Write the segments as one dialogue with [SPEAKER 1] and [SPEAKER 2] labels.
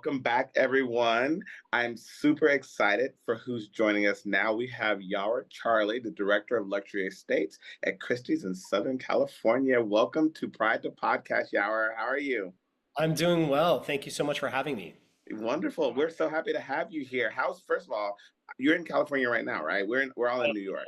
[SPEAKER 1] Welcome back, everyone. I'm super excited for who's joining us now. We have Yawar Charlie, the Director of Luxury Estates at Christie's in Southern California. Welcome to Pride to Podcast, Yawar. How are you?
[SPEAKER 2] I'm doing well. Thank you so much for having me.
[SPEAKER 1] Wonderful. We're so happy to have you here. First of all, you're in California right now, right? We're all in New York.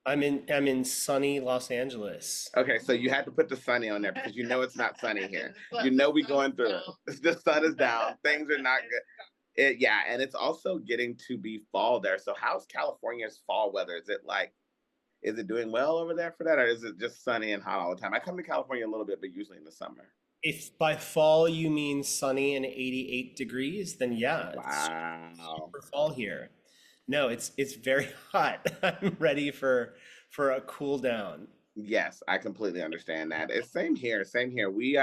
[SPEAKER 2] I'm in sunny Los Angeles.
[SPEAKER 1] Okay, so you had to put the sunny on there because you know it's not sunny here. You know we going through it. The sun is down. Things are not good. Yeah, and it's also getting to be fall there. So how's California's fall weather? Is it doing well over there for that, or is it just sunny and hot all the time? I come to California a little bit, but usually in the summer.
[SPEAKER 2] If by fall you mean sunny and 88 degrees, then yeah, it's
[SPEAKER 1] Wow.
[SPEAKER 2] super fall here. No, it's very hot. I'm ready for a cool down.
[SPEAKER 1] Yes, I completely understand that. It's same here, same here. We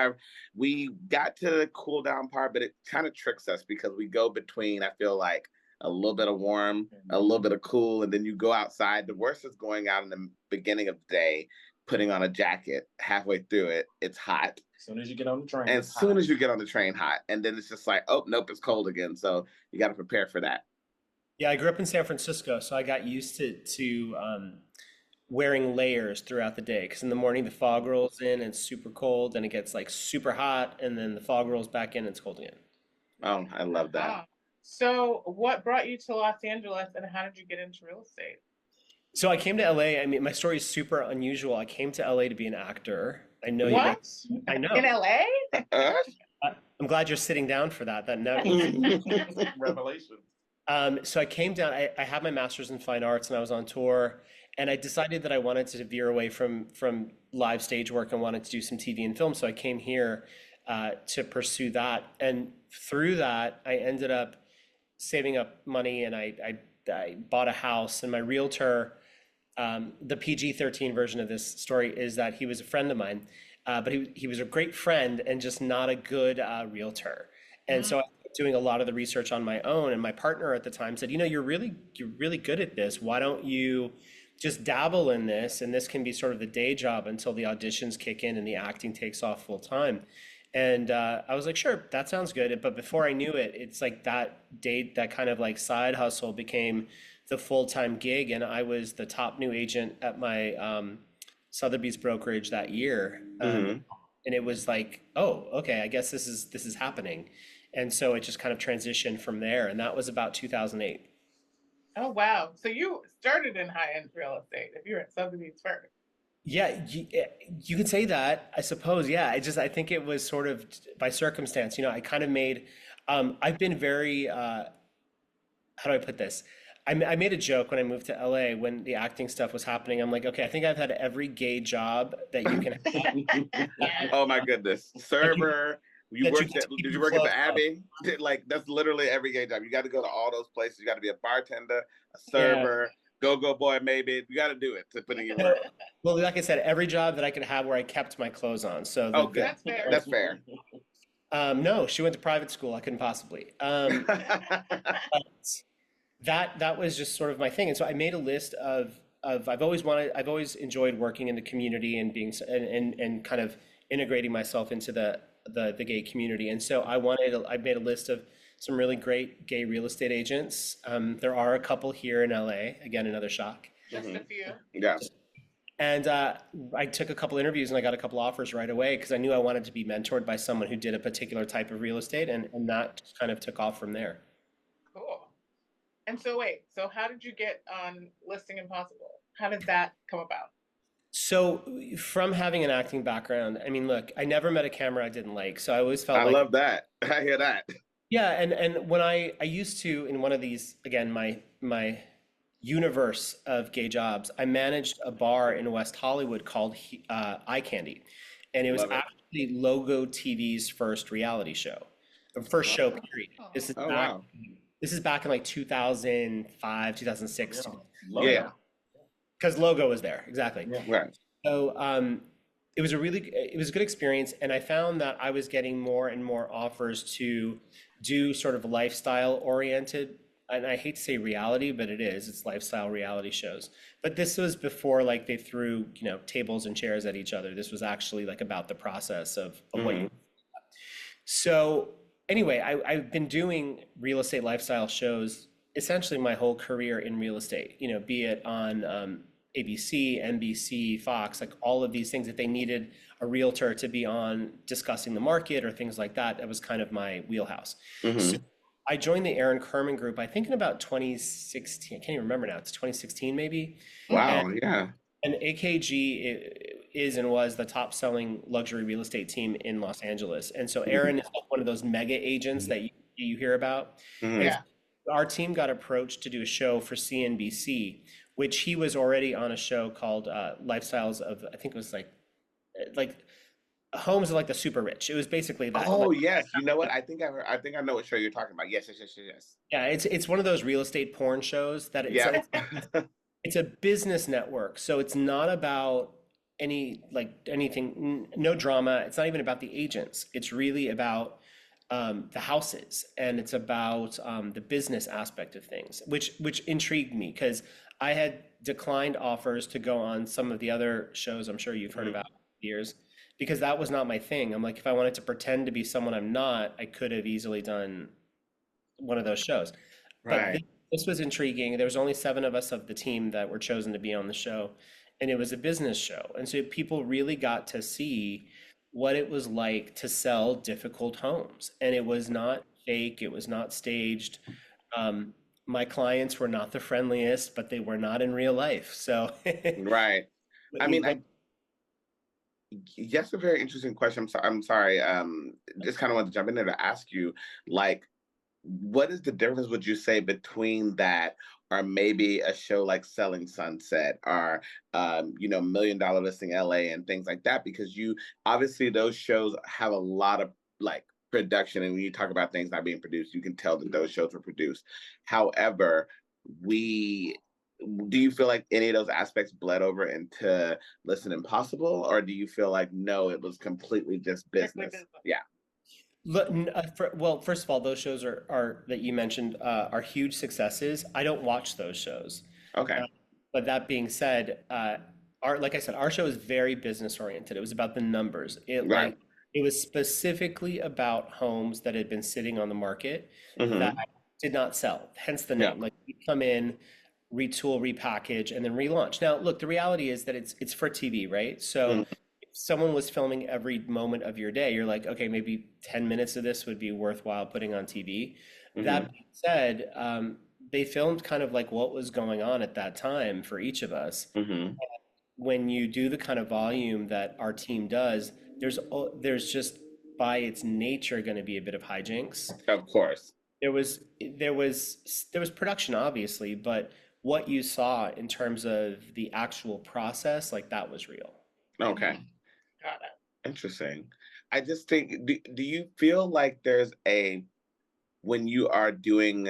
[SPEAKER 1] got to the cool down part, but it kind of tricks us because we go between, I feel like, a little bit of warm, a little bit of cool, and then you go outside. The worst is going out in the beginning of the day, putting on a jacket. Halfway through it, it's hot.
[SPEAKER 3] As soon as you get on the train,
[SPEAKER 1] And as
[SPEAKER 3] it's
[SPEAKER 1] soon
[SPEAKER 3] hot.
[SPEAKER 1] as you get on the train, hot. And then it's just like, oh, nope, it's cold again. So you got to prepare for that.
[SPEAKER 2] Yeah, I grew up in San Francisco, so I got used to wearing layers throughout the day. Because in the morning the fog rolls in and it's super cold, and it gets like super hot, and then the fog rolls back in and it's cold again.
[SPEAKER 1] Oh, I love that.
[SPEAKER 4] Ah. So, what brought you to Los Angeles and how did you get into real estate?
[SPEAKER 2] So I came to LA. I mean, my story is super unusual. I came to LA to be an actor. I know you guys.
[SPEAKER 4] What?
[SPEAKER 2] I know.
[SPEAKER 4] In LA?
[SPEAKER 1] Uh,
[SPEAKER 2] I'm glad you're sitting down for that. That no.
[SPEAKER 3] Revelation.
[SPEAKER 2] So I came down. I had my master's in fine arts, and I was on tour. And I decided that I wanted to veer away from live stage work and wanted to do some TV and film. So I came here to pursue that. And through that, I ended up saving up money, and I bought a house. And my realtor, the PG-13 version of this story is that he was a friend of mine, but he was a great friend and just not a good realtor. And so I was doing a lot of the research on my own. And my partner at the time said, you're really good at this. Why don't you just dabble in this? And this can be sort of the day job until the auditions kick in and the acting takes off full time. And I was like, sure, that sounds good. But before I knew it, it's like that kind of like side hustle became the full-time gig. And I was the top new agent at my Sotheby's brokerage that year. And it was like, oh, okay, I guess this is happening. And so it just kind of transitioned from there. And that was about 2008.
[SPEAKER 4] Oh, wow. So, you started in high end real estate if you're at Sotheby's first.
[SPEAKER 2] Yeah, you could say that, I suppose. Yeah, I think it was sort of by circumstance. I kind of made, I've been very, how do I put this? I made a joke when I moved to LA when the acting stuff was happening. I'm like, okay, I think I've had every gay job that you can have.
[SPEAKER 1] oh my goodness.
[SPEAKER 2] that you,
[SPEAKER 1] Server.
[SPEAKER 2] that you get to
[SPEAKER 1] Did
[SPEAKER 2] keep
[SPEAKER 1] you
[SPEAKER 2] your
[SPEAKER 1] work at the
[SPEAKER 2] clothes up.
[SPEAKER 1] Abbey? That's literally every gay job. You got to go to all those places. You got to be a bartender, a
[SPEAKER 2] Yeah.
[SPEAKER 1] server, go-go boy, maybe. You got to do it to put in your work.
[SPEAKER 2] Well, like I said, every job that I could have where I kept my clothes on. So
[SPEAKER 1] Oh, good.
[SPEAKER 4] That's fair.
[SPEAKER 1] That's fair.
[SPEAKER 2] no, she went to private school. I couldn't possibly. But that was just sort of my thing. And so I made a list of I've always enjoyed working in the community and and kind of integrating myself into the gay community. And so I made a list of some really great gay real estate agents. There are a couple here in LA. Again, another shock.
[SPEAKER 4] Just a few.
[SPEAKER 1] yeah.
[SPEAKER 2] And I took a couple interviews and I got a couple offers right away because I knew I wanted to be mentored by someone who did a particular type of real estate, and that just kind of took off from there.
[SPEAKER 4] Cool. And so, wait, so how did you get on Listing Impossible? How did that come about?
[SPEAKER 2] So from having an acting background, I mean, look, I never met a camera I didn't like. So I always felt
[SPEAKER 1] I
[SPEAKER 2] like,
[SPEAKER 1] love that. I hear that.
[SPEAKER 2] yeah, and when I used to, in one of these, again, my universe of gay jobs, I managed a bar in West Hollywood called Eye Candy, and it was
[SPEAKER 1] Love it.
[SPEAKER 2] actually Logo TV's first reality show, the first show period. This is
[SPEAKER 1] Oh,
[SPEAKER 2] back.
[SPEAKER 1] wow.
[SPEAKER 2] This is back in like 2005, 2006,
[SPEAKER 1] Yeah.
[SPEAKER 2] because Logo was there exactly.
[SPEAKER 3] Yeah.
[SPEAKER 1] Right.
[SPEAKER 2] So it was a good experience, and I found that I was getting more and more offers to do sort of lifestyle oriented, and I hate to say reality, but it's lifestyle reality shows. But this was before like they threw, tables and chairs at each other. This was actually like about the process of what you. So anyway, I've been doing real estate lifestyle shows essentially my whole career in real estate, you know, be it on ABC, NBC, Fox, like all of these things that they needed a realtor to be on discussing the market or things like that. That was kind of my wheelhouse. So
[SPEAKER 1] Mm-hmm.
[SPEAKER 2] I joined the Aaron Kerman group, I think in about 2016. I can't even remember now. It's 2016 maybe. And
[SPEAKER 1] Wow. Yeah.
[SPEAKER 2] and is and was the top selling luxury real estate team in Los Angeles. And so
[SPEAKER 1] Mm-hmm.
[SPEAKER 2] Aaron is like one of those mega agents that you hear about. And
[SPEAKER 1] Mm-hmm.
[SPEAKER 4] Yeah.
[SPEAKER 2] our team got approached to do a show for CNBC, which he was already on a show called Lifestyles of, I think it was like homes of like the super rich. It was basically that.
[SPEAKER 1] Oh
[SPEAKER 2] Like,
[SPEAKER 1] yes. You know what? I think I know what show you're talking about. Yes. Yes. Yes. Yes.
[SPEAKER 2] yeah, it's one of those real estate porn shows that
[SPEAKER 1] Yes.
[SPEAKER 2] it's a business network. So it's not about anything, no drama. It's not even about the agents. It's really about the houses, and it's about the business aspect of things, which intrigued me because I had declined offers to go on some of the other shows I'm sure you've heard
[SPEAKER 1] Mhm.
[SPEAKER 2] about for years because that was not my thing. I'm like, if I wanted to pretend to be someone I'm not, I could have easily done one of those shows. But
[SPEAKER 1] Right.
[SPEAKER 2] this was intriguing. There was only seven of us of the team that were chosen to be on the show, and it was a business show. And so people really got to see what it was like to sell difficult homes. And it was not fake, it was not staged. My clients were not the friendliest, but they were not in real life. So,
[SPEAKER 1] Right. I mean,
[SPEAKER 2] but
[SPEAKER 1] yes, a very interesting question. I'm sorry. Just kind of wanted to jump in there to ask you, like, what is the difference, would you say, between that or maybe a show like Selling Sunset or Million Dollar Listing LA and things like that? Because you obviously those shows have a lot of like production, and when you talk about things not being produced, you can tell that those shows were produced. However, we do you feel like any of those aspects bled over into Listen Impossible, or do you feel like no, it was completely just
[SPEAKER 4] Strictly
[SPEAKER 1] business?
[SPEAKER 4] business.
[SPEAKER 1] Yeah.
[SPEAKER 2] well, first of all, those shows are that you mentioned are huge successes. I don't watch those shows.
[SPEAKER 1] Okay.
[SPEAKER 2] Uh, but that being said, like I said, our show is very business oriented. It was about the numbers.
[SPEAKER 1] Right.
[SPEAKER 2] It was specifically about homes that had been sitting on the market that
[SPEAKER 1] Mm-hmm.
[SPEAKER 2] did not sell, hence the
[SPEAKER 1] Yeah.
[SPEAKER 2] name. Like we come in, retool, repackage, and then relaunch. Now, look, the reality is that it's for TV, right? So if someone was filming every moment of your day, you're like, okay, maybe 10 minutes of this would be worthwhile putting on TV.
[SPEAKER 1] Mm-hmm.
[SPEAKER 2] That being said, they filmed kind of like what was going on at that time for each of us.
[SPEAKER 1] Mm-hmm.
[SPEAKER 2] When you do the kind of volume that our team does, there's just by its nature going to be a bit of hijinks.
[SPEAKER 1] Of course.
[SPEAKER 2] There was there was production obviously, but what you saw in terms of the actual process, like that was real.
[SPEAKER 1] Okay.
[SPEAKER 4] Got it.
[SPEAKER 1] Interesting. I just think, do you feel like there's when you are doing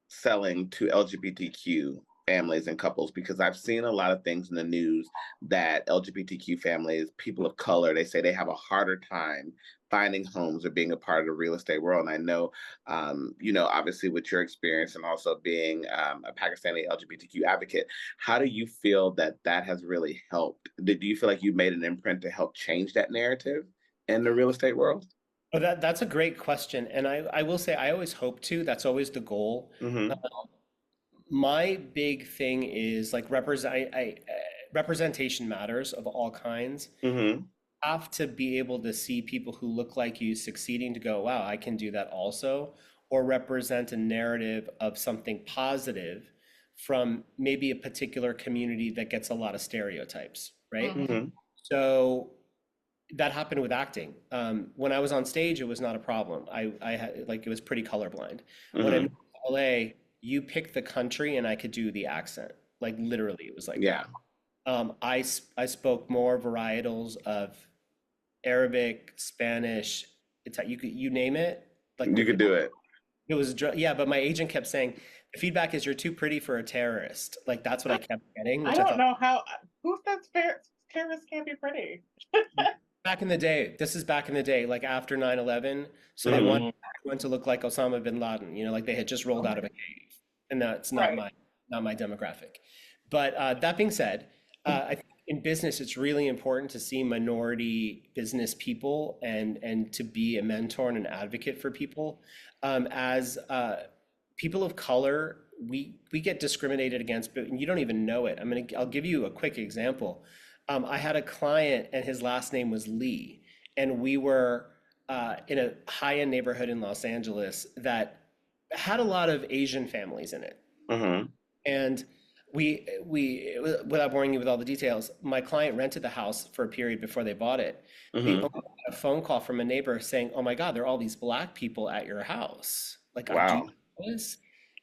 [SPEAKER 1] selling to LGBTQ families and couples, because I've seen a lot of things in the news that LGBTQ families, people of color, they say they have a harder time finding homes or being a part of the real estate world. And I know, obviously with your experience and also being a Pakistani LGBTQ advocate, how do you feel that that has really helped? Do you feel like you made an imprint to help change that narrative in the real estate world?
[SPEAKER 2] Oh, that's a great question, and I will say I always hope to. That's always the goal.
[SPEAKER 1] Mm-hmm.
[SPEAKER 2] My big thing is like representation matters of all kinds.
[SPEAKER 1] Mm-hmm.
[SPEAKER 2] Have to be able to see people who look like you succeeding to go, wow, I can do that also, or represent a narrative of something positive from maybe a particular community that gets a lot of stereotypes, right?
[SPEAKER 4] Mhm.
[SPEAKER 1] Mm-hmm.
[SPEAKER 2] So that happened with acting. When I was on stage, it was not a problem. I had like it was pretty colorblind. When I
[SPEAKER 1] Mm-hmm.
[SPEAKER 2] moved to LA, you pick the country and I could do the accent. Like literally, it was like
[SPEAKER 1] Yeah.
[SPEAKER 2] that. I spoke more varietals of Arabic, Spanish, you name it. Like
[SPEAKER 1] You could do it.
[SPEAKER 2] it was yeah, but my agent kept saying the feedback is you're too pretty for a terrorist. Like that's what I kept getting,
[SPEAKER 4] I
[SPEAKER 2] which I
[SPEAKER 4] don't
[SPEAKER 2] thought
[SPEAKER 4] know how. Who says terrorists can't be pretty?
[SPEAKER 2] back in the day. This is back in the day, like after 9/11. So they
[SPEAKER 1] Mhm.
[SPEAKER 2] wanted to look like Osama bin Laden, like they had just rolled out of a cave, and that's
[SPEAKER 4] Right.
[SPEAKER 2] not my demographic. But that being said, I think in business, it's really important to see minority business people and to be a mentor and an advocate for people. As people of color, we get discriminated against, but you don't even know it. I'll give you a quick example. I had a client, and his last name was Lee, and we were in a high-end neighborhood in Los Angeles that had a lot of Asian families in it.
[SPEAKER 1] Mm-hmm.
[SPEAKER 2] And without boring you with all the details, my client rented the house for a period before they bought it. The
[SPEAKER 1] Mm-hmm.
[SPEAKER 2] owner got a phone call from a neighbor saying, "Oh my God, there are all these black people at your house. Like, do you
[SPEAKER 1] Wow.
[SPEAKER 2] know this?"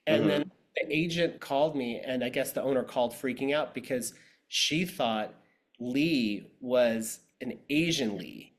[SPEAKER 2] And then
[SPEAKER 1] Mm-hmm.
[SPEAKER 2] the agent called me, and I guess the owner called freaking out because she thought Lee was an Asian Lee.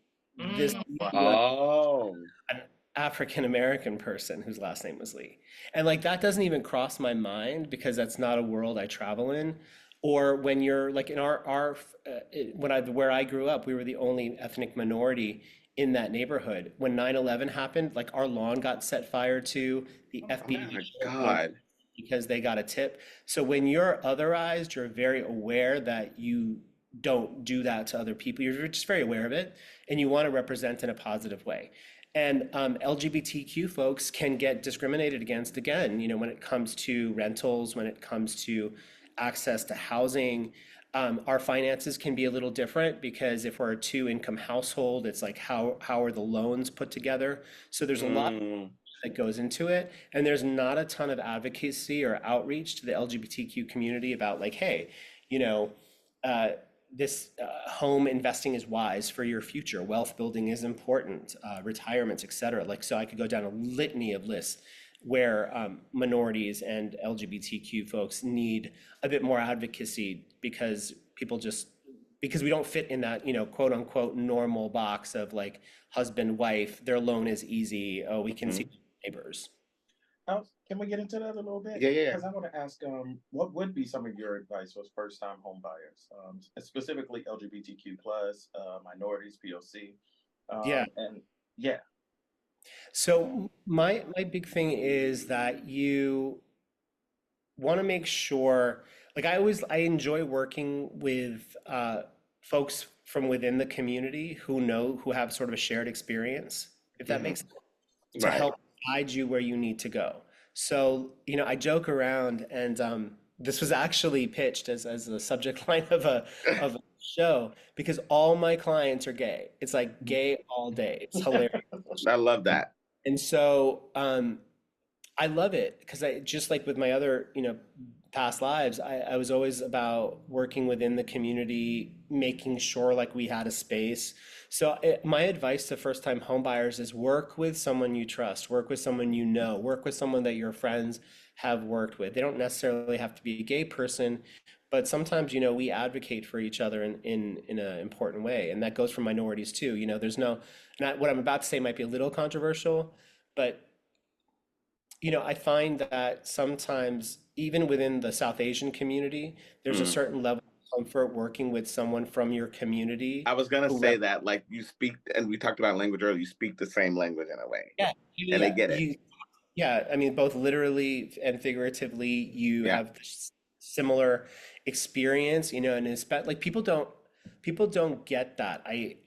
[SPEAKER 2] This
[SPEAKER 4] Mm.
[SPEAKER 2] Lee was
[SPEAKER 1] Oh.
[SPEAKER 2] an African American person whose last name was Lee. And like that doesn't even cross my mind because that's not a world I travel in. Or when you're like in where I grew up, we were the only ethnic minority in that neighborhood. When 9/11 happened, like our lawn got set fire to, the
[SPEAKER 1] Oh
[SPEAKER 2] FBI
[SPEAKER 1] my
[SPEAKER 2] showed up one
[SPEAKER 1] God.
[SPEAKER 2] because they got a tip. So when you're otherized, you're very aware that you don't do that to other people. You're just very aware of it, and you want to represent in a positive way. And LGBTQ folks can get discriminated against again, when it comes to rentals, when it comes to access to housing. Our finances can be a little different because if we're a two-income household, it's like how are the loans put together? So there's a lot
[SPEAKER 1] Mm.
[SPEAKER 2] that goes into it, and there's not a ton of advocacy or outreach to the LGBTQ community about like, hey, you know, uh, this home investing is wise for your future. Wealth building is important, retirements, et cetera. Like, so I could go down a litany of lists where minorities and LGBTQ folks need a bit more advocacy because because we don't fit in that, quote unquote normal box of like husband, wife, their loan is easy. Oh, we can see
[SPEAKER 1] Mm-hmm.
[SPEAKER 2] neighbors.
[SPEAKER 3] Can we get into that a little bit?
[SPEAKER 1] Yeah, yeah, yeah.
[SPEAKER 3] Because I want to ask, what would be some of your advice for first-time home buyers, specifically LGBTQ plus, minorities, POC,
[SPEAKER 2] Yeah.
[SPEAKER 3] and yeah.
[SPEAKER 2] So my big thing is that you want to make sure, like I enjoy working with folks from within the community who have sort of a shared experience, if that makes
[SPEAKER 1] Mm-hmm.
[SPEAKER 2] sense, to
[SPEAKER 1] Right.
[SPEAKER 2] help guide you where you need to go. So, I joke around, and this was actually pitched as a subject line of a show because all my clients are gay. It's like gay all day. It's hilarious.
[SPEAKER 1] I love that.
[SPEAKER 2] And so I love it because I just like with my other, past lives, I was always about working within the community, making sure like we had a space. So my advice to first-time homebuyers is work with someone you trust, work with someone you know, work with someone that your friends have worked with. They don't necessarily have to be a gay person, but sometimes, we advocate for each other in an important way, and that goes for minorities too. There's no, not what I'm about to say might be a little controversial, but I find that sometimes, even within the South Asian community, there's a
[SPEAKER 1] Mm.
[SPEAKER 2] certain level of comfort working with someone from your community
[SPEAKER 1] I was gonna
[SPEAKER 2] who
[SPEAKER 1] say that, like you speak, and we talked about language earlier. You speak the same language in a way,
[SPEAKER 2] yeah,
[SPEAKER 1] and they
[SPEAKER 2] yeah,
[SPEAKER 1] get it.
[SPEAKER 2] yeah. I mean, both literally and figuratively, you
[SPEAKER 1] Yeah.
[SPEAKER 2] have similar experience, and it's like people don't get that. I,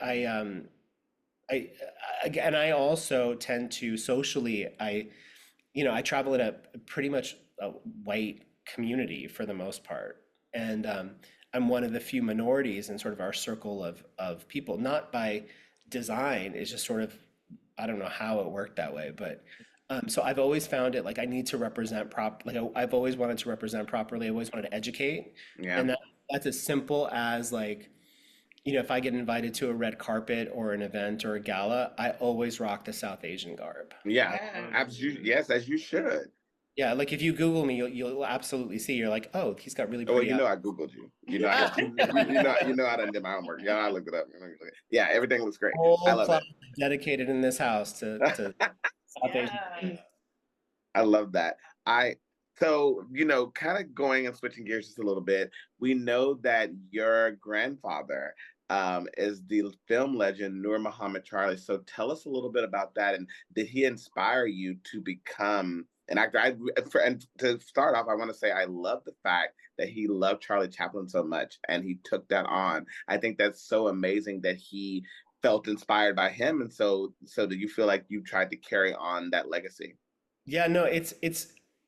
[SPEAKER 2] and I also tend to socially, I travel in a pretty much a white community for the most part, and I'm one of the few minorities in sort of our circle of people, not by design. It's just sort of I don't know how it worked that way, but so I've always found it like I need to represent like I've always wanted to represent properly. I always wanted to educate,
[SPEAKER 1] Yeah.
[SPEAKER 2] and that's as simple as like if I get invited to a red carpet or an event or a gala, I always rock the South Asian garb.
[SPEAKER 1] Yeah.
[SPEAKER 4] Yeah.
[SPEAKER 1] Absolutely. Yes, as you should.
[SPEAKER 2] Yeah, like if you Google me, you'll absolutely see. You're like, oh, he's got really
[SPEAKER 1] Oh, well,
[SPEAKER 2] pretty
[SPEAKER 1] you
[SPEAKER 2] eyes.
[SPEAKER 1] know I googled you. You know you know I done did my homework. Yeah, I looked it up. Yeah, everything looks great. I
[SPEAKER 2] Whole
[SPEAKER 1] love
[SPEAKER 2] plaza dedicated in this house to
[SPEAKER 1] it.
[SPEAKER 2] South Asian.
[SPEAKER 4] Yeah.
[SPEAKER 1] I love that. I so kind of going and switching gears just a little bit. We know that your grandfather is the film legend Nur Muhammad Charlie. So tell us a little bit about that, and did he inspire you to become an actor? And to start off, I want to say I love the fact that he loved Charlie Chaplin so much and he took that on. I think that's so amazing that he felt inspired by him, and so do you feel like you tried to carry on that legacy?
[SPEAKER 2] Yeah, no, it's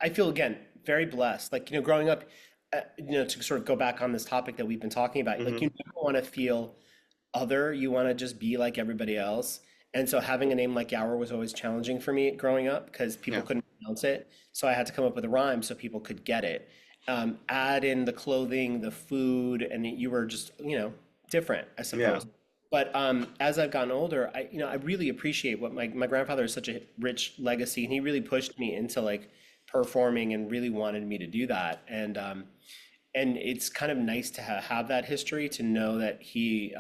[SPEAKER 2] I feel again very blessed. Like, growing up, to sort of go back on this topic that we've been talking about, like
[SPEAKER 1] Hmm.
[SPEAKER 2] you never want to feel other, you want to just be like everybody else. And so having a name like Yawar was always challenging for me growing up because people
[SPEAKER 1] Yeah.
[SPEAKER 2] couldn't pronounce it. So I had to come up with a rhyme so people could get it. Add in the clothing, the food, and you were just, different, I
[SPEAKER 1] Yeah.
[SPEAKER 2] suppose. But as I've gotten older, I really appreciate what my grandfather has such a rich legacy, and he really pushed me into like performing and really wanted me to do that. And it's kind of nice to have that history to know that he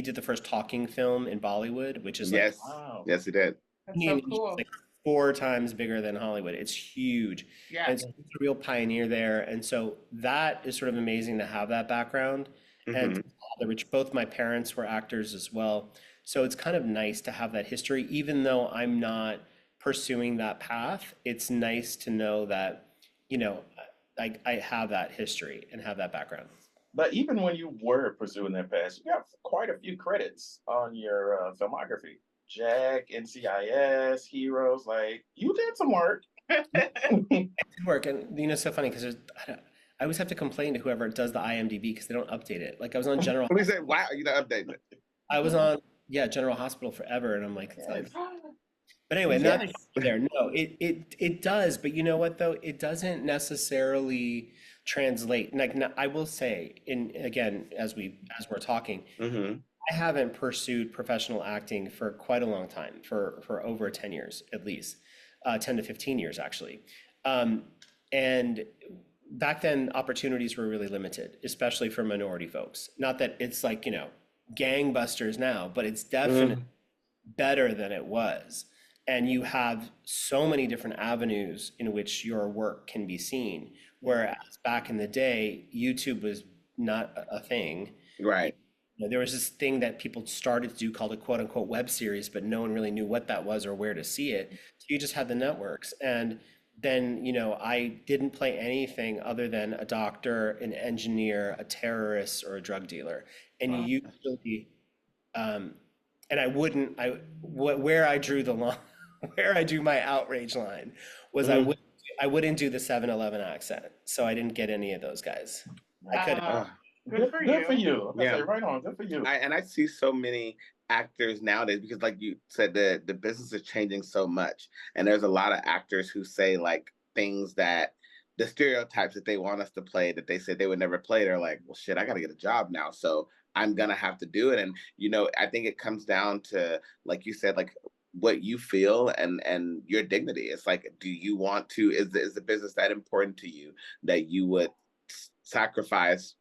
[SPEAKER 2] did the first talking film in Bollywood, which is like,
[SPEAKER 1] Yes.
[SPEAKER 3] Wow.
[SPEAKER 1] Yes, he did.
[SPEAKER 4] That's so
[SPEAKER 2] it's
[SPEAKER 4] cool.
[SPEAKER 2] like 4 times bigger than Hollywood. It's huge.
[SPEAKER 4] Yeah.
[SPEAKER 2] And so he's a real pioneer there. And so that is sort of amazing to have that background. And
[SPEAKER 1] Hmm.
[SPEAKER 2] which both my parents were actors as well. So it's kind of nice to have that history, even though I'm not pursuing that path. It's nice to know that, you know, I have that history and have that background.
[SPEAKER 3] But even when you were pursuing that path, you have quite a few credits on your filmography. Jack, NCIS, Heroes, like you did some work.
[SPEAKER 2] It did work, and it's so funny because I always have to complain to whoever does the IMDb because they don't update it. Like I was on General,
[SPEAKER 1] We said, "Wow, you're not updating it."
[SPEAKER 2] I was on yeah General Hospital forever, and I'm like,
[SPEAKER 3] Yes.
[SPEAKER 2] but anyway, not
[SPEAKER 3] Yes.
[SPEAKER 2] there. No, it does, but you know what though? It doesn't necessarily translate. Like I will say, in again, as we're talking,
[SPEAKER 1] Hmm.
[SPEAKER 2] I haven't pursued professional acting for quite a long time, for over 10 years at least, 10 to 15 years actually. Um, and back then opportunities were really limited, especially for minority folks. Not that it's like, gangbusters now, but it's definitely
[SPEAKER 1] Hmm.
[SPEAKER 2] better than it was. And you have so many different avenues in which your work can be seen. Whereas back in the day, YouTube was not a thing.
[SPEAKER 1] Right.
[SPEAKER 2] There was this thing that people started to do called a quote unquote web series, but no one really knew what that was or where to see it. So you just had the networks. And then, I didn't play anything other than a doctor, an engineer, a terrorist, or a drug dealer. And
[SPEAKER 3] Wow.
[SPEAKER 2] usually, um, and I wouldn't, where I drew the line, where I drew my outrage line was
[SPEAKER 1] Hmm.
[SPEAKER 2] I wouldn't do the 7-Eleven accent. So I didn't get any of those guys. I couldn't.
[SPEAKER 4] Uh,
[SPEAKER 1] Oh,
[SPEAKER 4] good for
[SPEAKER 3] Good for
[SPEAKER 4] you.
[SPEAKER 3] you. I
[SPEAKER 1] yeah.
[SPEAKER 3] say right on. Good for you.
[SPEAKER 1] I see so many actors nowadays because, like you said, the business is changing so much, and there's a lot of actors who say like things that the stereotypes that they want us to play that they said they would never play. They're like, well, shit, I got to get a job now, so I'm gonna have to do it. And I think it comes down to, like you said, like what you feel and your dignity. It's like, do you want to? Is the business that important to you that you would sacrifice,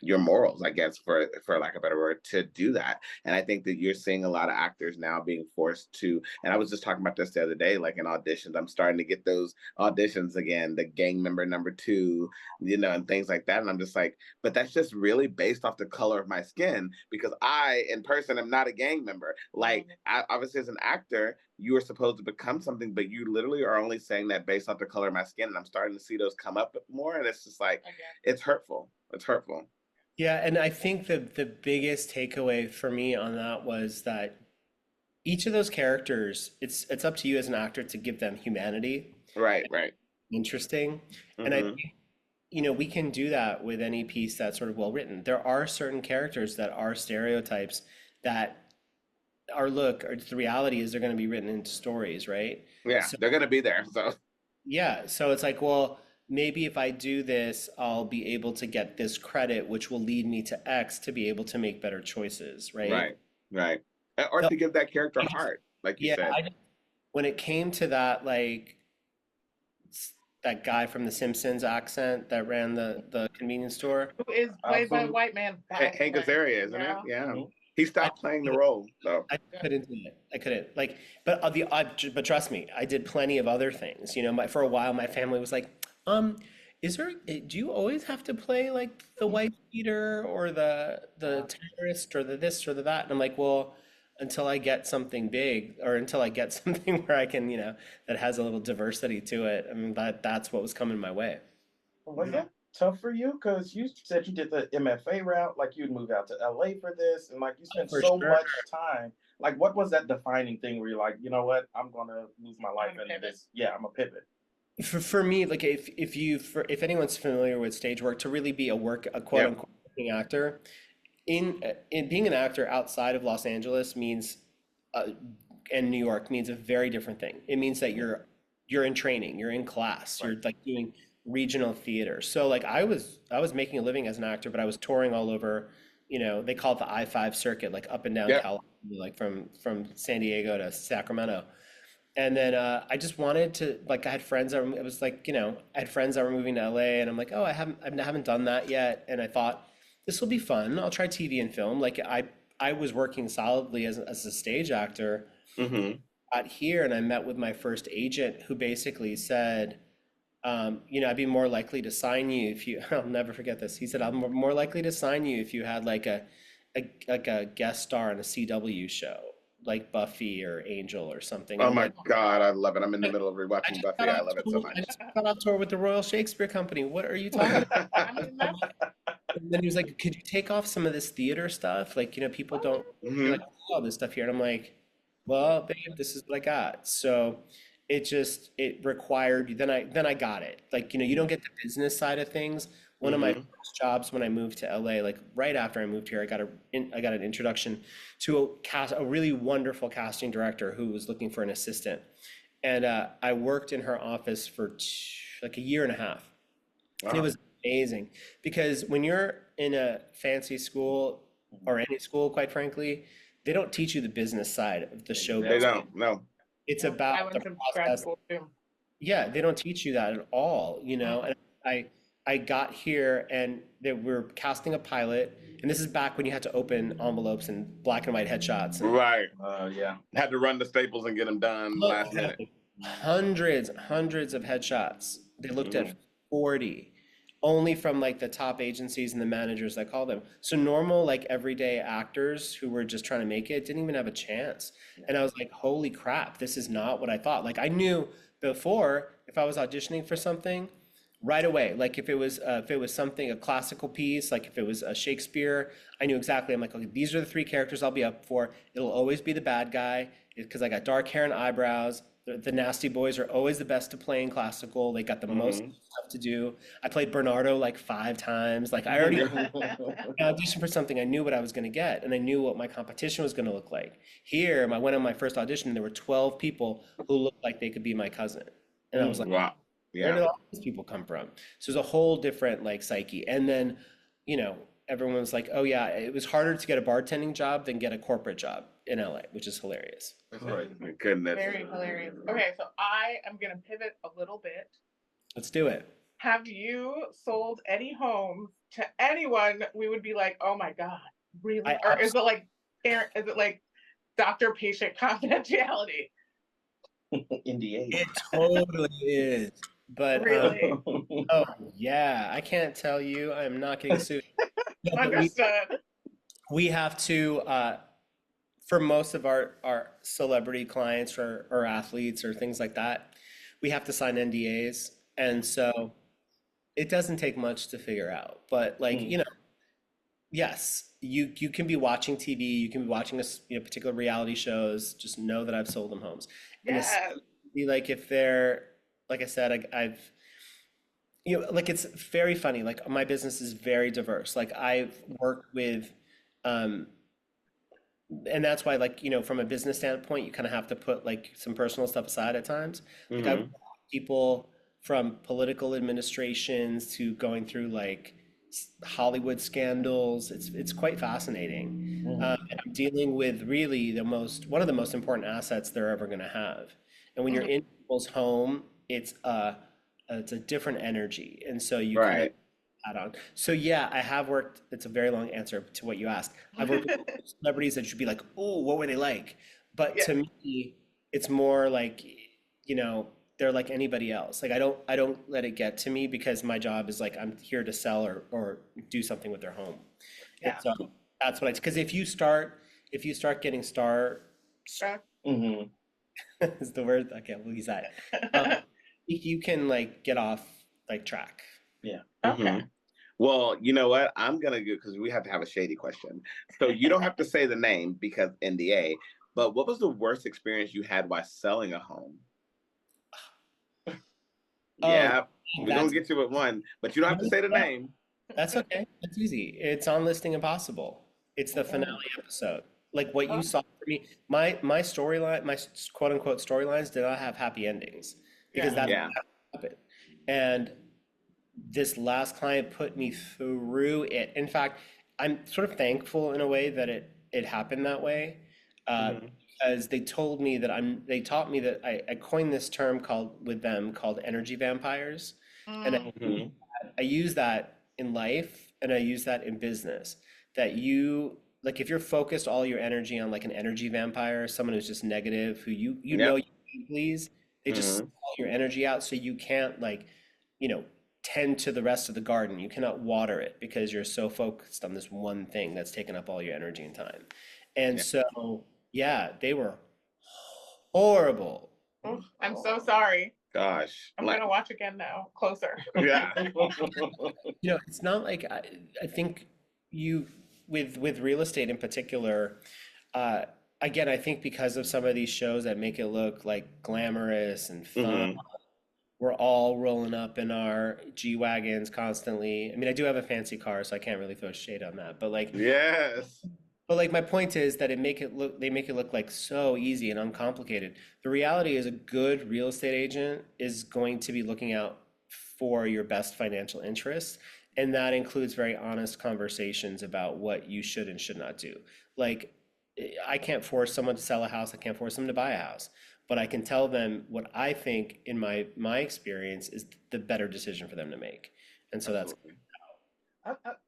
[SPEAKER 1] your morals, I guess, for lack of a better word, to do that. And I think that you're seeing a lot of actors now being forced to, and I was just talking about this the other day, like in auditions, I'm starting to get those auditions again, the gang member number two, and things like that. And I'm just like, but that's just really based off the color of my skin because I in person am not a gang member. Like obviously as an actor, you are supposed to become something, but you literally are only saying that based off the color of my skin. And I'm starting to see those come up more. And it's just like,
[SPEAKER 4] Again.
[SPEAKER 1] it's hurtful. It's hurtful.
[SPEAKER 2] Yeah, and I think the biggest takeaway for me on that was that each of those characters, it's up to you as an actor to give them humanity,
[SPEAKER 1] Right, right.
[SPEAKER 2] interesting. And I
[SPEAKER 1] Hmm.
[SPEAKER 2] think, we can do that with any piece that's sort of well written. There are certain characters that are stereotypes that the reality is they're going to be written into stories, right?
[SPEAKER 1] Yeah,
[SPEAKER 2] So
[SPEAKER 1] they're gonna be there. So
[SPEAKER 2] yeah, so it's like, well, maybe if I do this, I'll be able to get this credit, which will lead me to X to be able to make better choices, right?
[SPEAKER 1] right, right. Or
[SPEAKER 2] So
[SPEAKER 1] to give that character
[SPEAKER 2] I just,
[SPEAKER 1] heart, like you
[SPEAKER 2] yeah,
[SPEAKER 1] said.
[SPEAKER 2] when it came to that, like that guy from The Simpsons accent that ran the convenience store,
[SPEAKER 4] Who is played by a
[SPEAKER 3] Absolutely.
[SPEAKER 4] white man, by the
[SPEAKER 1] Hank
[SPEAKER 4] way.
[SPEAKER 1] Azaria, isn't it?
[SPEAKER 4] Yeah.
[SPEAKER 1] Yeah.
[SPEAKER 3] Mhm.
[SPEAKER 1] He
[SPEAKER 2] I
[SPEAKER 1] stopped playing the role, so
[SPEAKER 2] I
[SPEAKER 4] Good.
[SPEAKER 2] couldn't do it. I couldn't like, but but trust me, I did plenty of other things. For a while, my family was like, do you always have to play like the wife beater or the terrorist or the this or the that? And I'm like, well, until I get something big or until I get something where I can, that has a little diversity to it. I mean, that's what was coming my way.
[SPEAKER 3] Well, yeah. tough for you? Because you said you did the MFA route, like you'd move out to LA for this, and like you spent
[SPEAKER 2] For
[SPEAKER 3] so
[SPEAKER 2] sure.
[SPEAKER 3] much time. Like, what was that defining thing where you're like, you know what, I'm gonna move my life
[SPEAKER 4] gonna
[SPEAKER 3] into
[SPEAKER 4] pivot.
[SPEAKER 3] this? Yeah, I'm a pivot.
[SPEAKER 2] For me, like if anyone's familiar with stage work, to really be a quote
[SPEAKER 1] Yep.
[SPEAKER 2] unquote working actor, in being an actor outside of Los Angeles means uh, and New York means a very different thing. It means that you're in training, you're in class,
[SPEAKER 3] Right.
[SPEAKER 2] you're like doing regional theater. So like I was making a living as an actor, but I was touring all over, they call it the I-5 circuit, like up and down
[SPEAKER 1] Yep.
[SPEAKER 2] California, like from San Diego to Sacramento. And then I just wanted to like I had friends that it was like I had friends that were moving to LA, and I'm like, oh, I haven't done that yet, and I thought this will be fun. I'll try TV and film. Like I was working solidly as a stage actor
[SPEAKER 1] Mm-hmm.
[SPEAKER 2] out here, and I met with my first agent who basically said, I'd be more likely to sign you if you. I'll never forget this. He said, I'm more likely to sign you if you had like a guest star on a CW show, like Buffy or Angel or something. And
[SPEAKER 1] Oh
[SPEAKER 2] I'm
[SPEAKER 1] my
[SPEAKER 2] like,
[SPEAKER 1] God, I love it. I'm in the
[SPEAKER 2] I
[SPEAKER 1] middle of
[SPEAKER 2] I
[SPEAKER 1] rewatching
[SPEAKER 2] just
[SPEAKER 1] Buffy.
[SPEAKER 2] got
[SPEAKER 1] I
[SPEAKER 2] off
[SPEAKER 1] love it so
[SPEAKER 2] tour. I
[SPEAKER 1] much.
[SPEAKER 2] just got off tour with the Royal Shakespeare Company. What are you talking about?
[SPEAKER 4] I mean, that's
[SPEAKER 2] And then he was like, could you take off some of this theater stuff? Like, people don't, you're like,
[SPEAKER 1] Hmm.
[SPEAKER 2] "Oh, all this stuff here." And I'm like, well, babe, this is what I got. So it required, then I got it. Like, you don't get the business side of things. One of my
[SPEAKER 1] Hmm.
[SPEAKER 2] first jobs when I moved to LA, like right after I moved here, I got an introduction to a really wonderful casting director who was looking for an assistant. And I worked in her office for like a year and a half. And it
[SPEAKER 1] Wow.
[SPEAKER 2] was amazing because when you're in a fancy school or any school, quite frankly, they don't teach you the business side of the show
[SPEAKER 1] They
[SPEAKER 2] business.
[SPEAKER 3] Exactly.
[SPEAKER 1] don't. No.
[SPEAKER 2] It's
[SPEAKER 4] yeah. I
[SPEAKER 2] about the
[SPEAKER 4] went to grad
[SPEAKER 2] process.
[SPEAKER 4] school too.
[SPEAKER 2] Yeah, they don't teach you that at all,
[SPEAKER 4] Mhm.
[SPEAKER 2] And I I got here and they were casting a pilot, and this is back when you had to open envelopes and black and white headshots and
[SPEAKER 1] Right.
[SPEAKER 3] Yeah.
[SPEAKER 1] Had to run the staples and get them done
[SPEAKER 2] look,
[SPEAKER 1] last minute.
[SPEAKER 2] hundreds of headshots. They looked
[SPEAKER 1] Hmm.
[SPEAKER 2] at 40 only from like the top agencies and the managers that call them. So normal, like everyday actors who were just trying to make it didn't even have a chance. And I was like, holy crap, this is not what I thought. Like I knew before if I was auditioning for something right away, like if it was something, a classical piece, like if it was a Shakespeare, I knew exactly. I'm like, okay, these are the three characters I'll be up for. It'll always be the bad guy because I got dark hair and eyebrows. The nasty boys are always the best to play in classical. They got the most
[SPEAKER 1] Hmm.
[SPEAKER 2] stuff to do. I played Bernardo like 5 times. Like I already auditioned for something. I knew what I was going to get, and I knew what my competition was going to look like. Here, I went on my first audition, and there were 12 people who looked like they could be my cousin, and I was like,
[SPEAKER 1] Wow.
[SPEAKER 2] where
[SPEAKER 1] Yeah.
[SPEAKER 2] did all these people come from? So it's a whole different like psyche. And then, you know, everyone was like, oh yeah, it was harder to get a bartending job than get a corporate job in LA, which is hilarious.
[SPEAKER 3] Right.
[SPEAKER 1] My goodness.
[SPEAKER 4] Very hilarious. Okay, so I am gonna pivot a little bit.
[SPEAKER 2] Let's do it.
[SPEAKER 4] Have you sold any homes to anyone we would be like, oh my God, really?
[SPEAKER 2] I
[SPEAKER 4] Or is it like parent, is it like doctor-patient confidentiality?
[SPEAKER 3] NDA.
[SPEAKER 2] It totally is. But
[SPEAKER 4] Really?
[SPEAKER 2] oh yeah, I can't tell you. I'm not getting sued. No, but
[SPEAKER 4] Understood.
[SPEAKER 2] we have to for most of our celebrity clients or athletes or things like that, we have to sign NDAs. And so it doesn't take much to figure out. But like,
[SPEAKER 3] Mm.
[SPEAKER 2] yes, you can be watching TV, you can be watching particular reality shows, just know that I've sold them homes. And it's
[SPEAKER 4] Yes.
[SPEAKER 2] be like if they're like I said, I've like it's very funny. Like my business is very diverse. Like I've worked with um and that's why like from a business standpoint you kind of have to put like some personal stuff aside at times. Like I've
[SPEAKER 1] Hmm.
[SPEAKER 2] worked with people from political administrations to going through like Hollywood scandals. It's quite fascinating. And I'm dealing with really one of the most important assets they're ever going to have. And when you're
[SPEAKER 4] Mhm.
[SPEAKER 2] in people's home, it's a different energy, and so you kind of
[SPEAKER 1] Right.
[SPEAKER 2] add on. So yeah, I have worked. It's a very long answer to what you asked. I've worked with celebrities that should be like, oh, what were they like? But
[SPEAKER 4] Yeah.
[SPEAKER 2] to me, it's more like, they're like anybody else. Like I don't let it get to me because my job is like I'm here to sell or do something with their home. And
[SPEAKER 4] Yeah.
[SPEAKER 2] so that's what because if you start getting
[SPEAKER 4] Struck.
[SPEAKER 3] Hmm.
[SPEAKER 2] is the word. I can't believe that. Um, if you can like get off like track.
[SPEAKER 3] Yeah.
[SPEAKER 4] Okay.
[SPEAKER 1] Well, you know what? I'm gonna go because we have to have a shady question. So you don't have to say the name because NDA. But what was the worst experience you had while selling a home?
[SPEAKER 2] Oh,
[SPEAKER 1] Yeah, we're gonna
[SPEAKER 2] that's
[SPEAKER 1] get you with one, but you don't have to say the name.
[SPEAKER 2] that's okay. That's easy. It's on Listing Impossible. It's the finale
[SPEAKER 3] Oh,
[SPEAKER 2] episode. Like what you
[SPEAKER 4] Oh,
[SPEAKER 2] saw for me, my storyline, quote unquote storylines did not have happy endings because
[SPEAKER 4] yeah.
[SPEAKER 2] that's
[SPEAKER 1] Yeah.
[SPEAKER 2] what happened. And this last client put me through it. In fact, I'm sort of thankful in a way that it happened that way, uh,
[SPEAKER 1] Hmm.
[SPEAKER 2] because they taught me that I coined this term called energy vampires, and
[SPEAKER 4] Mm,
[SPEAKER 1] Hmm.
[SPEAKER 2] I use that in life and I use that in business. That you like if you're focused all your energy on like an energy vampire, someone who's just negative, who you know
[SPEAKER 1] Yep.
[SPEAKER 2] you can please, they just suck
[SPEAKER 1] Hmm.
[SPEAKER 2] all your energy out so you can't you know, tend to the rest of the garden. You cannot water it because you're so focused on this one thing that's taken up all your energy and time. And
[SPEAKER 1] Yeah.
[SPEAKER 2] so, yeah, they were horrible.
[SPEAKER 4] oof, I'm so sorry.
[SPEAKER 1] Gosh.
[SPEAKER 4] I'm
[SPEAKER 1] Like,
[SPEAKER 4] gonna watch again now, closer.
[SPEAKER 1] yeah.
[SPEAKER 2] You know, it's not like I think you with real estate in particular, uh, again, I think because of some of these shows that make it look like glamorous and fun,
[SPEAKER 1] Hmm.
[SPEAKER 2] we're all rolling up in our G-Wagons constantly. I mean, I do have a fancy car, so I can't really throw shade on that.
[SPEAKER 1] Yes.
[SPEAKER 2] But like my point is that they make it look like so easy and uncomplicated. The reality is a good real estate agent is going to be looking out for your best financial interests, and that includes very honest conversations about what you should and should not do. Like I can't force someone to sell a house, I can't force them to buy a house, but I can tell them what I think in my experience is the better decision for them to make. And so that's
[SPEAKER 1] Absolutely.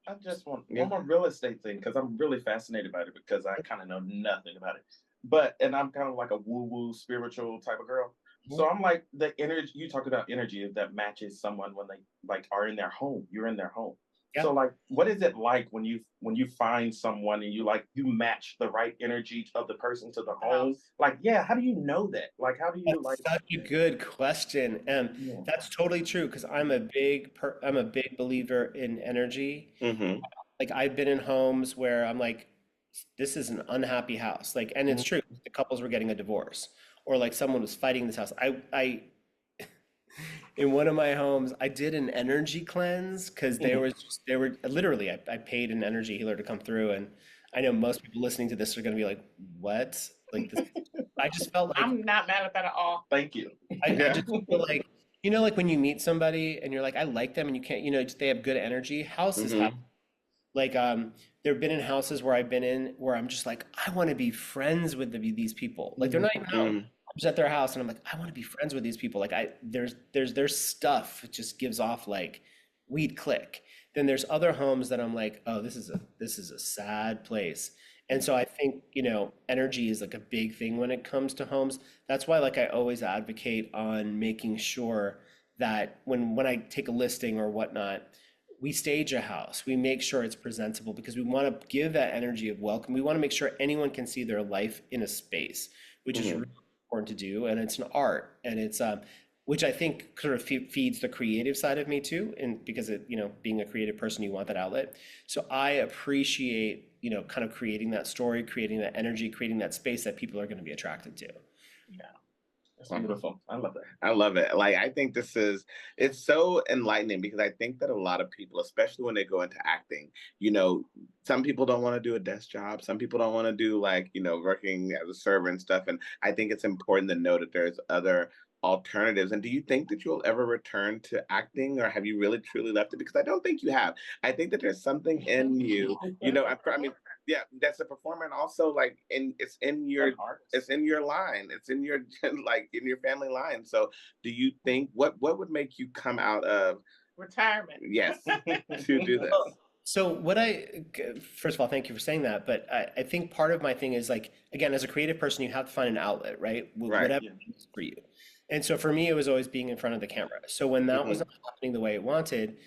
[SPEAKER 3] I just want
[SPEAKER 1] Yeah.
[SPEAKER 3] one more real estate thing because I'm really fascinated by it because I kind of know nothing about it. And I'm kind of like a woo woo spiritual type of girl. So I'm like the energy you talked about energy that matches someone when they like are in their home. You're in their home.
[SPEAKER 2] yeah.
[SPEAKER 3] So like, what is it like when you find someone and you match the right energy of the person to the home?
[SPEAKER 4] House.
[SPEAKER 3] Like, yeah, how do you know that? Like, how do you like?
[SPEAKER 2] That's such a good question. And
[SPEAKER 3] Yeah.
[SPEAKER 2] that's totally true because I'm a big believer in energy.
[SPEAKER 1] Hmm.
[SPEAKER 2] Like I've been in homes where I'm like, this is an unhappy house. Like, and it's true. The couples were getting a divorce or like someone was fighting this house. In one of my homes, I did an energy cleanse because they were literally I paid an energy healer to come through, and I know most people listening to this are going to be like, "What?" Like this. I just felt like
[SPEAKER 4] I'm not mad at that at all.
[SPEAKER 3] Thank you.
[SPEAKER 2] I
[SPEAKER 1] Yeah.
[SPEAKER 2] just feel like you know, like when you meet somebody and you're like, I like them, and you can't, you know, just they have good energy. Houses have
[SPEAKER 1] Hmm.
[SPEAKER 2] like there have been in houses where I've been in where I'm just like, I want to be friends with these people. Like they're not even out.
[SPEAKER 1] Hmm.
[SPEAKER 2] I'm just at their house and I'm like, I want to be friends with these people. Like their stuff just gives off like we'd click. Then there's other homes that I'm like, oh, this is a sad place. And so I think, you know, energy is like a big thing when it comes to homes. That's why like I always advocate on making sure that when I take a listing or whatnot, we stage a house. We make sure it's presentable because we want to give that energy of welcome. We want to make sure anyone can see their life in a space, which is
[SPEAKER 1] Hmm.
[SPEAKER 2] really important to do. And it's an art, and it's which I think sort of feeds the creative side of me too. And because it, you know, being a creative person, you want that outlet. So I appreciate, you know, kind of creating that story, creating that energy, creating that space that people are going to be attracted to.
[SPEAKER 3] Yeah, that's beautiful. I love that.
[SPEAKER 1] I love it. Like I think it's so enlightening because I think that a lot of people, especially when they go into acting, you know, some people don't want to do a desk job. Some people don't want to do like, you know, working as a server and stuff. And I think it's important to know that there's other alternatives. And do you think that you'll ever return to acting or have you really truly left it? Because I don't think you have. I think that there's something in you, you know, I mean, yeah, that's a performer and also like
[SPEAKER 3] An artist.
[SPEAKER 1] it's in your line. It's in your like in your family line. So do you think what would make you come out of
[SPEAKER 4] Retirement.
[SPEAKER 1] yes to do this?
[SPEAKER 2] Well, so first of all, thank you for saying that. But I think part of my thing is like, again, as a creative person, you have to find an outlet, right?
[SPEAKER 1] Right.
[SPEAKER 2] Whatever
[SPEAKER 3] Yeah.
[SPEAKER 2] it is for you. And so for me, it was always being in front of the camera. So when that was
[SPEAKER 1] Hmm.
[SPEAKER 2] not happening the way it wanted,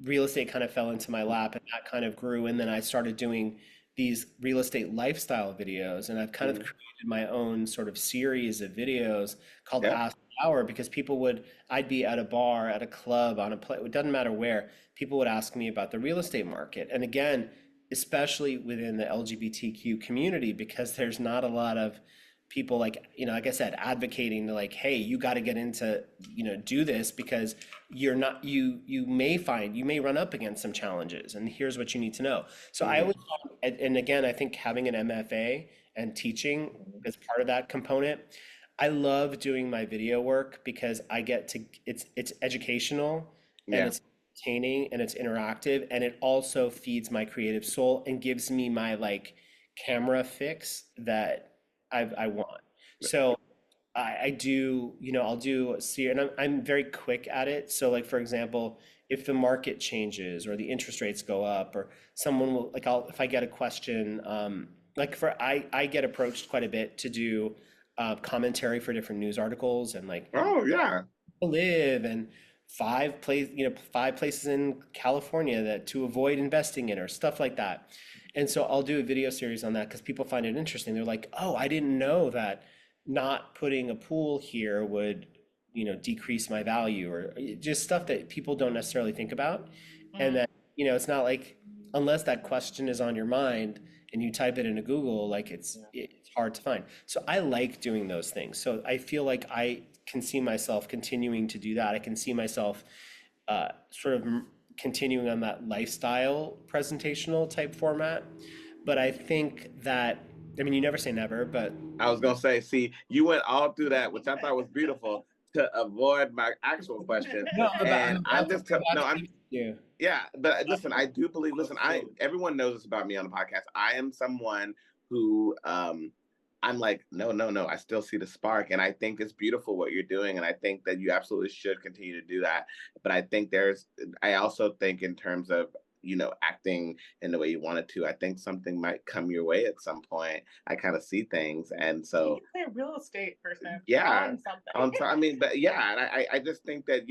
[SPEAKER 2] real estate kind of fell into my lap and that kind of grew. And then I started doing these real estate lifestyle videos. And I've kind of
[SPEAKER 1] Hmm.
[SPEAKER 2] created my own sort of series of videos called
[SPEAKER 1] Yep.
[SPEAKER 2] Ask hour because I'd be at a bar, at a club, on a play, it doesn't matter where, people would ask me about the real estate market. And again, especially within the LGBTQ community, because there's not a lot of people like, like I said, advocating to like, hey, you got to get into, do this because you're not, you may run up against some challenges and here's what you need to know. So I always, and again, I think having an MFA and teaching as part of that component, I love doing my video work because I get to, it's educational and
[SPEAKER 1] Yeah.
[SPEAKER 2] it's entertaining and it's interactive and it also feeds my creative soul and gives me my like camera fix that I want. So I do, I'll do see, and I'm very quick at it. So like for example, if the market changes or the interest rates go up, or someone will like, if I get a question, like I get approached quite a bit to do commentary for different news articles and like
[SPEAKER 1] Oh yeah.
[SPEAKER 2] live and five places in California that to avoid investing in or stuff like that. And so I'll do a video series on that because people find it interesting. They're like, "Oh, I didn't know that not putting a pool here would, decrease my value," or just stuff that people don't necessarily think about. And that, it's not like unless that question is on your mind and you type it into Google, like it's hard to find. So I like doing those things. So I feel like I can see myself continuing to do that. I can see myself sort of continuing on that lifestyle presentational type format. But I think that, I mean, you never say never, but
[SPEAKER 1] I was gonna say, see, you went all through that, which I thought was beautiful, to avoid my actual question.
[SPEAKER 2] no,
[SPEAKER 1] And I'm just no, I'm
[SPEAKER 2] you.
[SPEAKER 1] yeah, but listen, I do believe. Listen, everyone knows this about me on the podcast. I am someone who I'm like, no, no, no. I still see the spark, and I think it's beautiful what you're doing, and I think that you absolutely should continue to do that. But I think I also think in terms of acting in the way you wanted to. I think something might come your way at some point. I kind of see things, and so
[SPEAKER 4] You're a real estate person.
[SPEAKER 1] yeah.
[SPEAKER 4] On something.
[SPEAKER 1] I mean, but yeah, and I just think that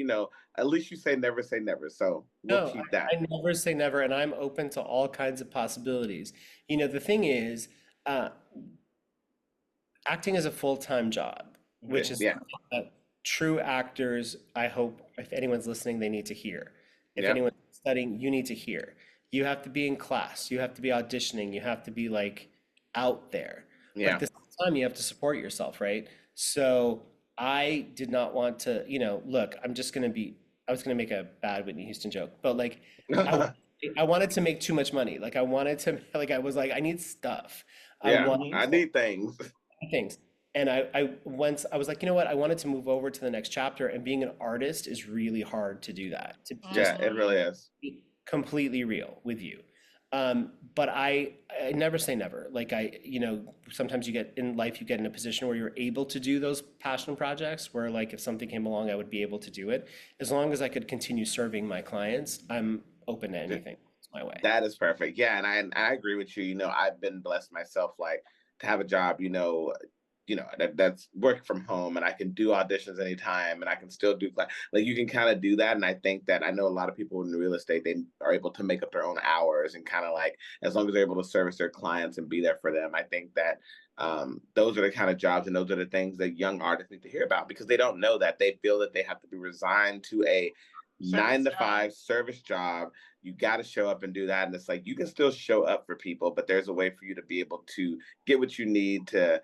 [SPEAKER 1] at least you say never say never. So we'll
[SPEAKER 2] No,
[SPEAKER 1] keep that.
[SPEAKER 2] I never say never, and I'm open to all kinds of possibilities. The thing is, uh, acting is a full-time job, which is
[SPEAKER 1] Yeah.
[SPEAKER 2] something that true actors, I hope, if anyone's listening, they need to hear. If
[SPEAKER 1] Yeah.
[SPEAKER 2] anyone's studying, you need to hear. You have to be in class, you have to be auditioning, you have to be like out there. But
[SPEAKER 1] Yeah.
[SPEAKER 2] at the same time, you have to support yourself, right? So I did not want to, look, I was gonna make a bad Whitney Houston joke, but like I wanted to make too much money. Like I wanted to, like I was like, I need stuff. I
[SPEAKER 1] Yeah.
[SPEAKER 2] want
[SPEAKER 1] I need things.
[SPEAKER 2] things. And once I was like, you know what? I wanted to move over to the next chapter, and being an artist is really hard to do that. To just
[SPEAKER 1] Yeah, it really is.
[SPEAKER 2] be completely real with you. But I never say never. Like sometimes you get in life, you get in a position where you're able to do those passion projects where like if something came along, I would be able to do it. As long as I could continue serving my clients, I'm open to anything. It's my way.
[SPEAKER 1] That is perfect. Yeah, and I agree with you. I've been blessed myself, like to have a job, that's working from home, and I can do auditions anytime, and I can still do like you can kind of do that. And I think that I know a lot of people in real estate, they are able to make up their own hours and kind of like as long as they're able to service their clients and be there for them. I think that those are the kind of jobs and those are the things that young artists need to hear about because they don't know that. They feel that they have to be resigned to a 9 to 5 service job. You got to show up and do that. And it's like you can still show up for people, but there's a way for you to be able to get what you need to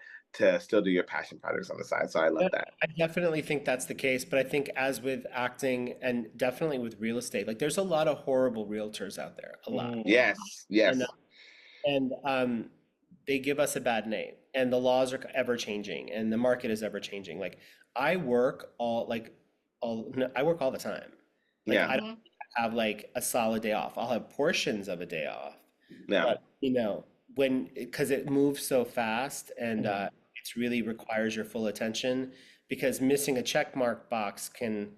[SPEAKER 1] still do your passion projects on the side. So I love that.
[SPEAKER 2] I definitely think that's the case, but I think as with acting and definitely with real estate, like there's a lot of horrible realtors out there, a lot.
[SPEAKER 1] Yes, yes.
[SPEAKER 2] And they give us a bad name, and the laws are ever changing, and the market is ever changing. Like I work all the time. Like
[SPEAKER 1] Yeah.
[SPEAKER 2] I don't have like a solid day off. I'll have portions of a day off.
[SPEAKER 1] Yeah.
[SPEAKER 2] But because it moves so fast and it really requires your full attention because missing a check mark box can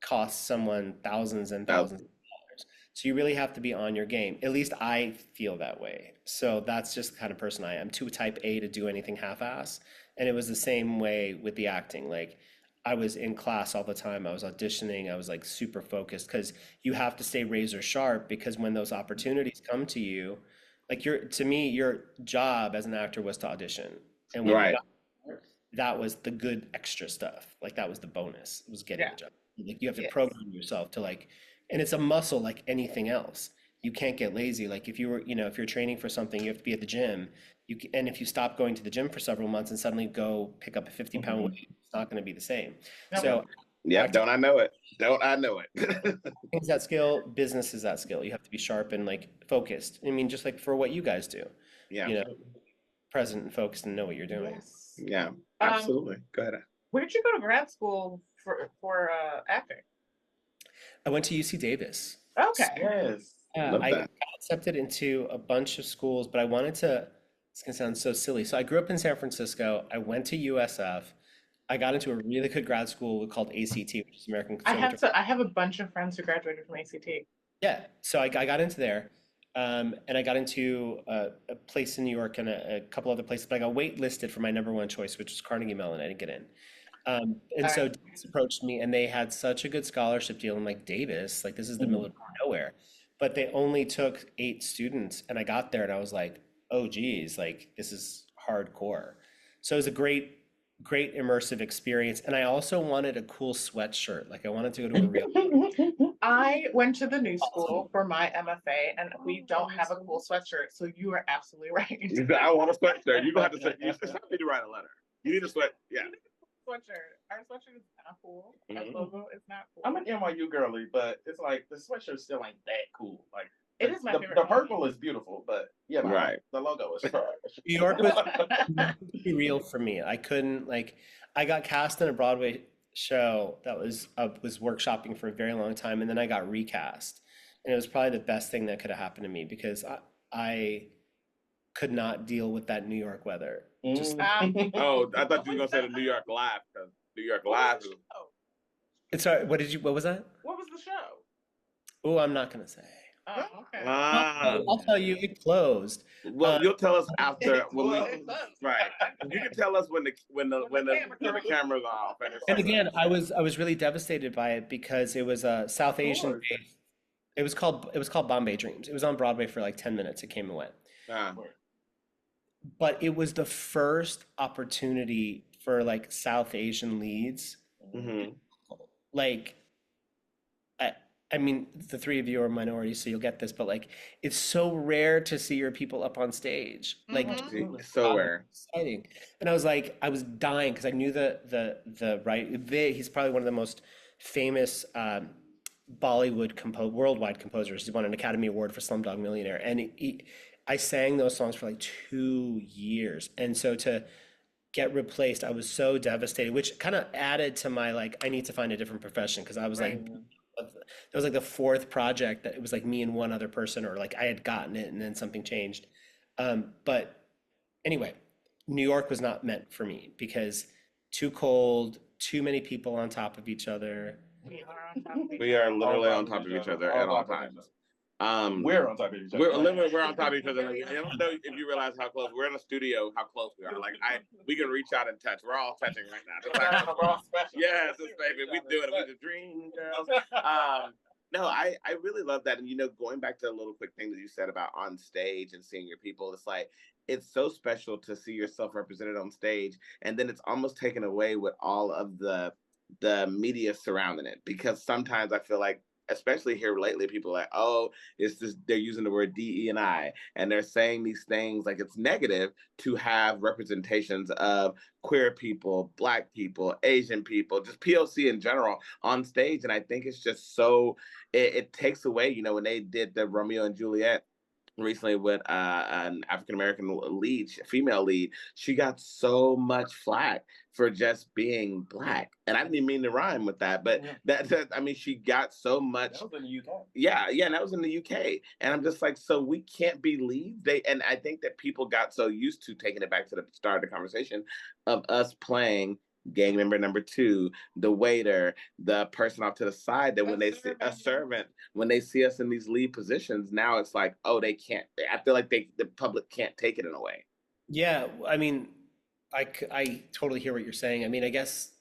[SPEAKER 2] cost someone thousands and thousands of dollars. So you really have to be on your game. At least I feel that way. So that's just the kind of person I am. Too type A to do anything half-ass. And it was the same way with the acting. Like I was in class all the time. I was auditioning. I was like super focused because you have to stay razor sharp because when those opportunities come to you, like to me, your job as an actor was to audition. And when
[SPEAKER 1] Right.
[SPEAKER 2] you got there, that was the good extra stuff. Like that was the bonus. It was getting
[SPEAKER 4] Yeah.
[SPEAKER 2] the job. Like you have to
[SPEAKER 4] Yes.
[SPEAKER 2] program yourself to like, and it's a muscle like anything else. You can't get lazy. Like if you were, if you're training for something, you have to be at the gym. And if you stop going to the gym for several months and suddenly go pick up a 50-pound weight, it's not going to be the same.
[SPEAKER 4] No.
[SPEAKER 2] So
[SPEAKER 1] Yeah,
[SPEAKER 2] back to
[SPEAKER 1] don't I know it? Don't I know it?
[SPEAKER 2] things that skill, business is that skill. You have to be sharp and like focused. I mean, just like for what you guys do,
[SPEAKER 1] Yeah,
[SPEAKER 2] you know, present and focused and know what you're doing.
[SPEAKER 4] Yes.
[SPEAKER 1] yeah, absolutely. Go ahead.
[SPEAKER 4] Where did you go to grad school for acting?
[SPEAKER 2] I went to UC Davis.
[SPEAKER 4] Okay.
[SPEAKER 3] Yes.
[SPEAKER 1] Love
[SPEAKER 2] I
[SPEAKER 1] that.
[SPEAKER 2] got accepted into a bunch of schools, but I wanted to, it's gonna sound so silly. So I grew up in San Francisco. I went to USF. I got into a really good grad school called ACT, which is American Conservatory.
[SPEAKER 4] I have a bunch of friends who graduated from ACT.
[SPEAKER 2] Yeah, so I got into there, and I got into a place in New York and a couple other places, but I got waitlisted for my number one choice, which was Carnegie Mellon. I didn't get in. And so
[SPEAKER 4] Alright.
[SPEAKER 2] Davis approached me, and they had such a good scholarship deal. I'm like, Davis, like this is the middle of nowhere, but they only took 8 students, and I got there, and I was like, oh geez, like this is hardcore. So it was a great immersive experience, and I also wanted a cool sweatshirt. Like I wanted to go to a real.
[SPEAKER 4] I went to the new school for my MFA, and we don't have a cool sweatshirt. So you are absolutely right.
[SPEAKER 1] I want a sweatshirt. You're gonna have to say, it's time for you to write a letter. You need a sweat. Yeah.
[SPEAKER 4] Sweatshirt. Our sweatshirt is not cool. Our
[SPEAKER 1] Mhm.
[SPEAKER 4] logo is not cool.
[SPEAKER 3] I'm an NYU girly, but it's like the sweatshirt still ain't that cool. Like
[SPEAKER 4] It is my
[SPEAKER 3] the,
[SPEAKER 4] favorite
[SPEAKER 3] the
[SPEAKER 4] color.
[SPEAKER 3] purple is beautiful, but
[SPEAKER 1] Right.
[SPEAKER 3] the logo is trash.
[SPEAKER 2] New York was too real for me. I couldn't like. I got cast in a Broadway show that was workshopping for a very long time, and then I got recast, and it was probably the best thing that could have happened to me because I could not deal with that New York weather. Just
[SPEAKER 1] Oh, I thought you were gonna say the New York Live because New York Live is.
[SPEAKER 2] it's sorry. What was that?
[SPEAKER 4] What was the show?
[SPEAKER 2] Oh, I'm not gonna say.
[SPEAKER 4] Oh, okay.
[SPEAKER 2] I'll tell you, it closed.
[SPEAKER 1] Well, you'll tell us after when we.
[SPEAKER 4] It does.
[SPEAKER 1] Right. You can tell us when the camera's off.
[SPEAKER 2] And again, I was really devastated by it because it was a South Asian
[SPEAKER 3] course.
[SPEAKER 2] based. It was called Bombay Dreams. It was on Broadway for like 10 minutes. It came and went. But it was the first opportunity for like South Asian leads.
[SPEAKER 1] Mhm.
[SPEAKER 2] Like, I mean, the 3 of you are minorities, so you'll get this, but like, it's so rare to see your people up on stage. Like,
[SPEAKER 4] Mhm.
[SPEAKER 1] It's so rare.
[SPEAKER 2] exciting. And I was like, I was dying because I knew he's probably one of the most famous Bollywood worldwide composers. He won an Academy Award for Slumdog Millionaire, and I sang those songs for like 2 years, and so to get replaced, I was so devastated, which kind of added to my like, I need to find a different profession because I was like, that was like the 4th project that it was like me and one other person, or like I had gotten it and then something changed. But anyway, New York was not meant for me because too cold, too many people on top of each other.
[SPEAKER 4] We are on top of each
[SPEAKER 1] We are
[SPEAKER 4] other.
[SPEAKER 1] literally on top of each other at all times.
[SPEAKER 3] We're on top of each other.
[SPEAKER 1] We're on top of each other. Like, I don't know if you realize how close we're in a studio. How close we are. Like we can reach out and touch. We're all touching right now. Just like,
[SPEAKER 3] We're all special.
[SPEAKER 1] yes, it's baby. We do it. We the dream girls. No, I really love that. And going back to a little quick thing that you said about on stage and seeing your people, it's like it's so special to see yourself represented on stage, and then it's almost taken away with all of the media surrounding it. Because sometimes I feel like, especially here lately, people are like, oh, it's just they're using the word DE&I, and they're saying these things like it's negative to have representations of queer people, Black people, Asian people, just POC in general on stage. And I think it's just so it takes away, when they did the Romeo and Juliet recently with an African American lead, female lead, she got so much flack for just being Black, and I didn't even mean to rhyme with that, but I mean, she got so much.
[SPEAKER 3] That was in the UK.
[SPEAKER 1] Yeah, and that was in the UK, and I'm just like, so we can't believe they. And I think that people got so used to taking it back to the start of the conversation of us playing gang member number 2, the waiter, the person off to the side, that when they see a servant, when they see us in these lead positions, now it's like, oh, they can't. I feel like the public can't take it in a way.
[SPEAKER 2] Yeah, I mean, I totally hear what you're saying. I mean, I guess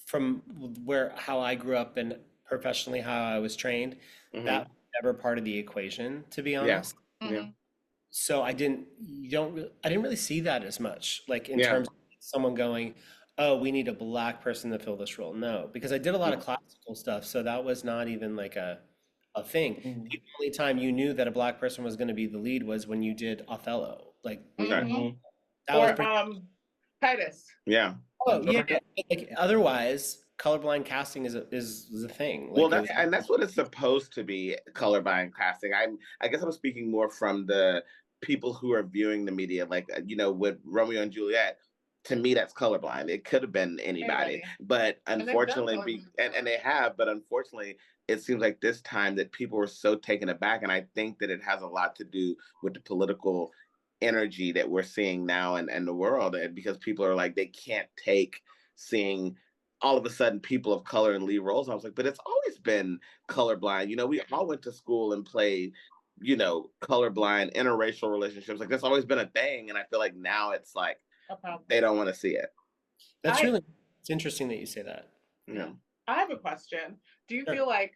[SPEAKER 2] from how I grew up and professionally how I was trained,
[SPEAKER 1] Mhm.
[SPEAKER 2] that was never part of the equation, to be honest.
[SPEAKER 1] Yeah.
[SPEAKER 2] So I didn't really see that as much, like in
[SPEAKER 1] Yeah.
[SPEAKER 2] terms of someone going, oh, we need a black person to fill this role. No, because I did a lot of classical stuff, so that was not even like a thing.
[SPEAKER 3] Mhm.
[SPEAKER 2] The only time you knew that a black person was going to be the lead was when you did Othello. Like
[SPEAKER 1] Okay.
[SPEAKER 4] Mhm.
[SPEAKER 2] that was
[SPEAKER 4] Or
[SPEAKER 2] pretty.
[SPEAKER 4] Titus.
[SPEAKER 1] Yeah.
[SPEAKER 2] Oh yeah,
[SPEAKER 3] Okay.
[SPEAKER 2] like otherwise, colorblind casting is a thing.
[SPEAKER 1] Well,
[SPEAKER 2] Like it was.
[SPEAKER 1] that's what it's supposed to be, colorblind casting. I guess I'm speaking more from the people who are viewing the media, like with Romeo and Juliet. To me, that's colorblind. It could have been anybody,
[SPEAKER 4] Anybody.
[SPEAKER 1] but
[SPEAKER 4] And they've done
[SPEAKER 1] unfortunately,
[SPEAKER 4] colorblind.
[SPEAKER 1] and they have, but unfortunately, it seems like this time that people were so taken aback, and I think that it has a lot to do with the political energy that we're seeing now and the world, and because people are like they can't take seeing all of a sudden people of color in lead roles. I was like, but it's always been colorblind. We all went to school and played, colorblind interracial relationships. Like that's always been a thing. And I feel like now it's like
[SPEAKER 4] A problem.
[SPEAKER 1] they don't want to see it.
[SPEAKER 2] That's
[SPEAKER 4] I-
[SPEAKER 2] really. It's interesting that you say that.
[SPEAKER 4] I have a question. Do you
[SPEAKER 2] Sure.
[SPEAKER 4] feel like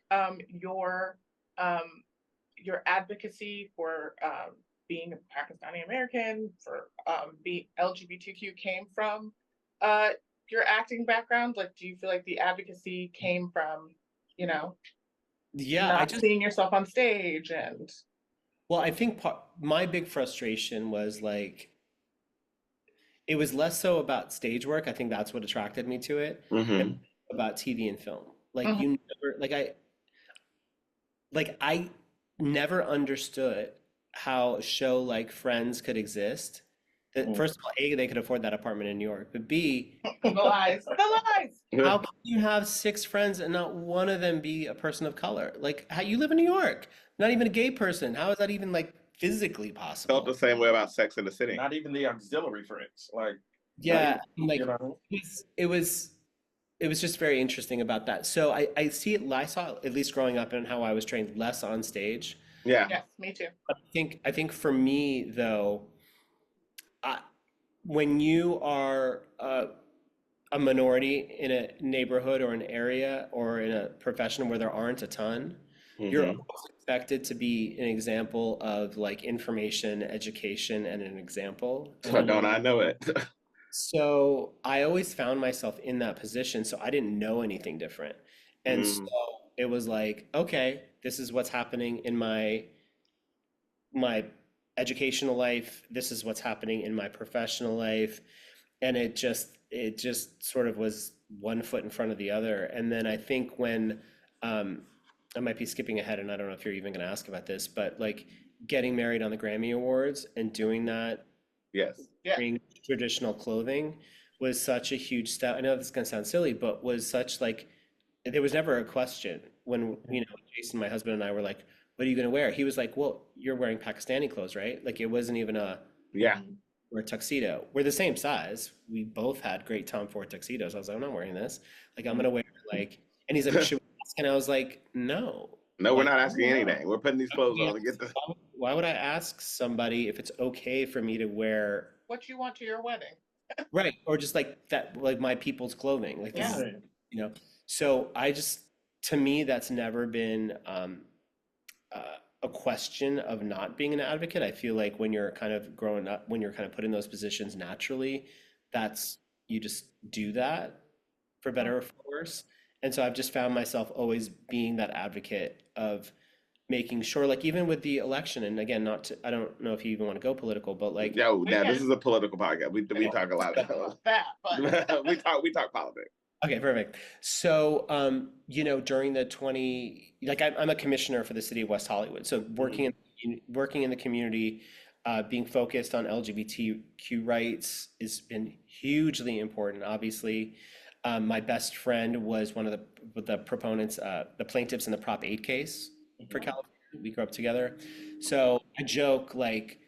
[SPEAKER 4] your advocacy for being a Pakistani American, for being LGBTQ came from your acting background? Like, do you feel like the advocacy came from,
[SPEAKER 2] Yeah,
[SPEAKER 4] not seeing yourself on stage and
[SPEAKER 2] well, I think my big frustration was like it was less so about stage work. I think that's what attracted me to it,
[SPEAKER 1] Mm-hmm.
[SPEAKER 2] about TV and film. Like
[SPEAKER 4] Mhm.
[SPEAKER 2] you never I never understood how a show like Friends could exist. That first of all, A, they could afford that apartment in New York, but B,
[SPEAKER 4] the lies. The lies.
[SPEAKER 2] how can you have 6 friends and not one of them be a person of color? Like how you live in New York, not even a gay person. How is that even like physically
[SPEAKER 1] Felt
[SPEAKER 2] possible?
[SPEAKER 1] the same way about Sex in the City.
[SPEAKER 3] Not even the auxiliary friends. Like,
[SPEAKER 2] Yeah, like
[SPEAKER 3] you know.
[SPEAKER 2] it was just very interesting about that. So I see it. I saw at least growing up and how I was trained less on stage.
[SPEAKER 1] Yeah.
[SPEAKER 4] Yes, me too.
[SPEAKER 2] I think for me though, when you are a minority in a neighborhood or an area or in a profession where there aren't a ton, you're
[SPEAKER 1] Mhm.
[SPEAKER 2] always expected to be an example of like information, education, and an example.
[SPEAKER 1] Don't I know it?
[SPEAKER 2] So I always found myself in that position, so I didn't know anything different. And so it was like, okay, this is what's happening in my educational life. This is what's happening in my professional life. And it just sort of was one foot in front of the other. And then I think when I might be skipping ahead, and I don't know if you're even going to ask about this, but like getting married on the Grammy Awards and doing that
[SPEAKER 1] Yes.
[SPEAKER 4] Yeah.
[SPEAKER 2] wearing traditional clothing was such a huge step. I know this is gonna sound silly, but was such like there was never a question when Jason, my husband, and I were like, "What are you gonna wear?" He was like, "Well, you're wearing Pakistani clothes, right?" Like it wasn't even
[SPEAKER 1] Yeah.
[SPEAKER 2] or a tuxedo. We're the same size. We both had great Tom Ford tuxedos. I was like, "I'm not wearing this. Like I'm gonna wear like," and he's like, "Should we ask?" And I was like, "No."
[SPEAKER 1] No, we're
[SPEAKER 2] Like,
[SPEAKER 1] not asking anything. We're putting these clothes on to get the.
[SPEAKER 2] why would I ask somebody if it's okay for me to wear
[SPEAKER 4] What you want to your wedding?
[SPEAKER 2] right, or just like that, like my people's clothing, like this
[SPEAKER 4] Yeah.
[SPEAKER 2] is, So I just, to me, that's never been a question of not being an advocate. I feel like when you're kind of growing up, when you're kind of put in those positions naturally, that's you just do that for better or for worse. And so I've just found myself always being that advocate of making sure, like even with the election, and again, not to, I don't know if you even want to go political, but like,
[SPEAKER 1] No, now
[SPEAKER 4] Okay.
[SPEAKER 1] this is a political podcast. We talk a lot.
[SPEAKER 4] That, but
[SPEAKER 1] we talk politics.
[SPEAKER 2] okay, perfect. So, during the I'm a commissioner for the city of West Hollywood. So working in the community, being focused on LGBTQ rights has been hugely important. Obviously, my best friend was one of the proponents, the plaintiffs in the Prop 8 case for California. We grew up together. So I joke like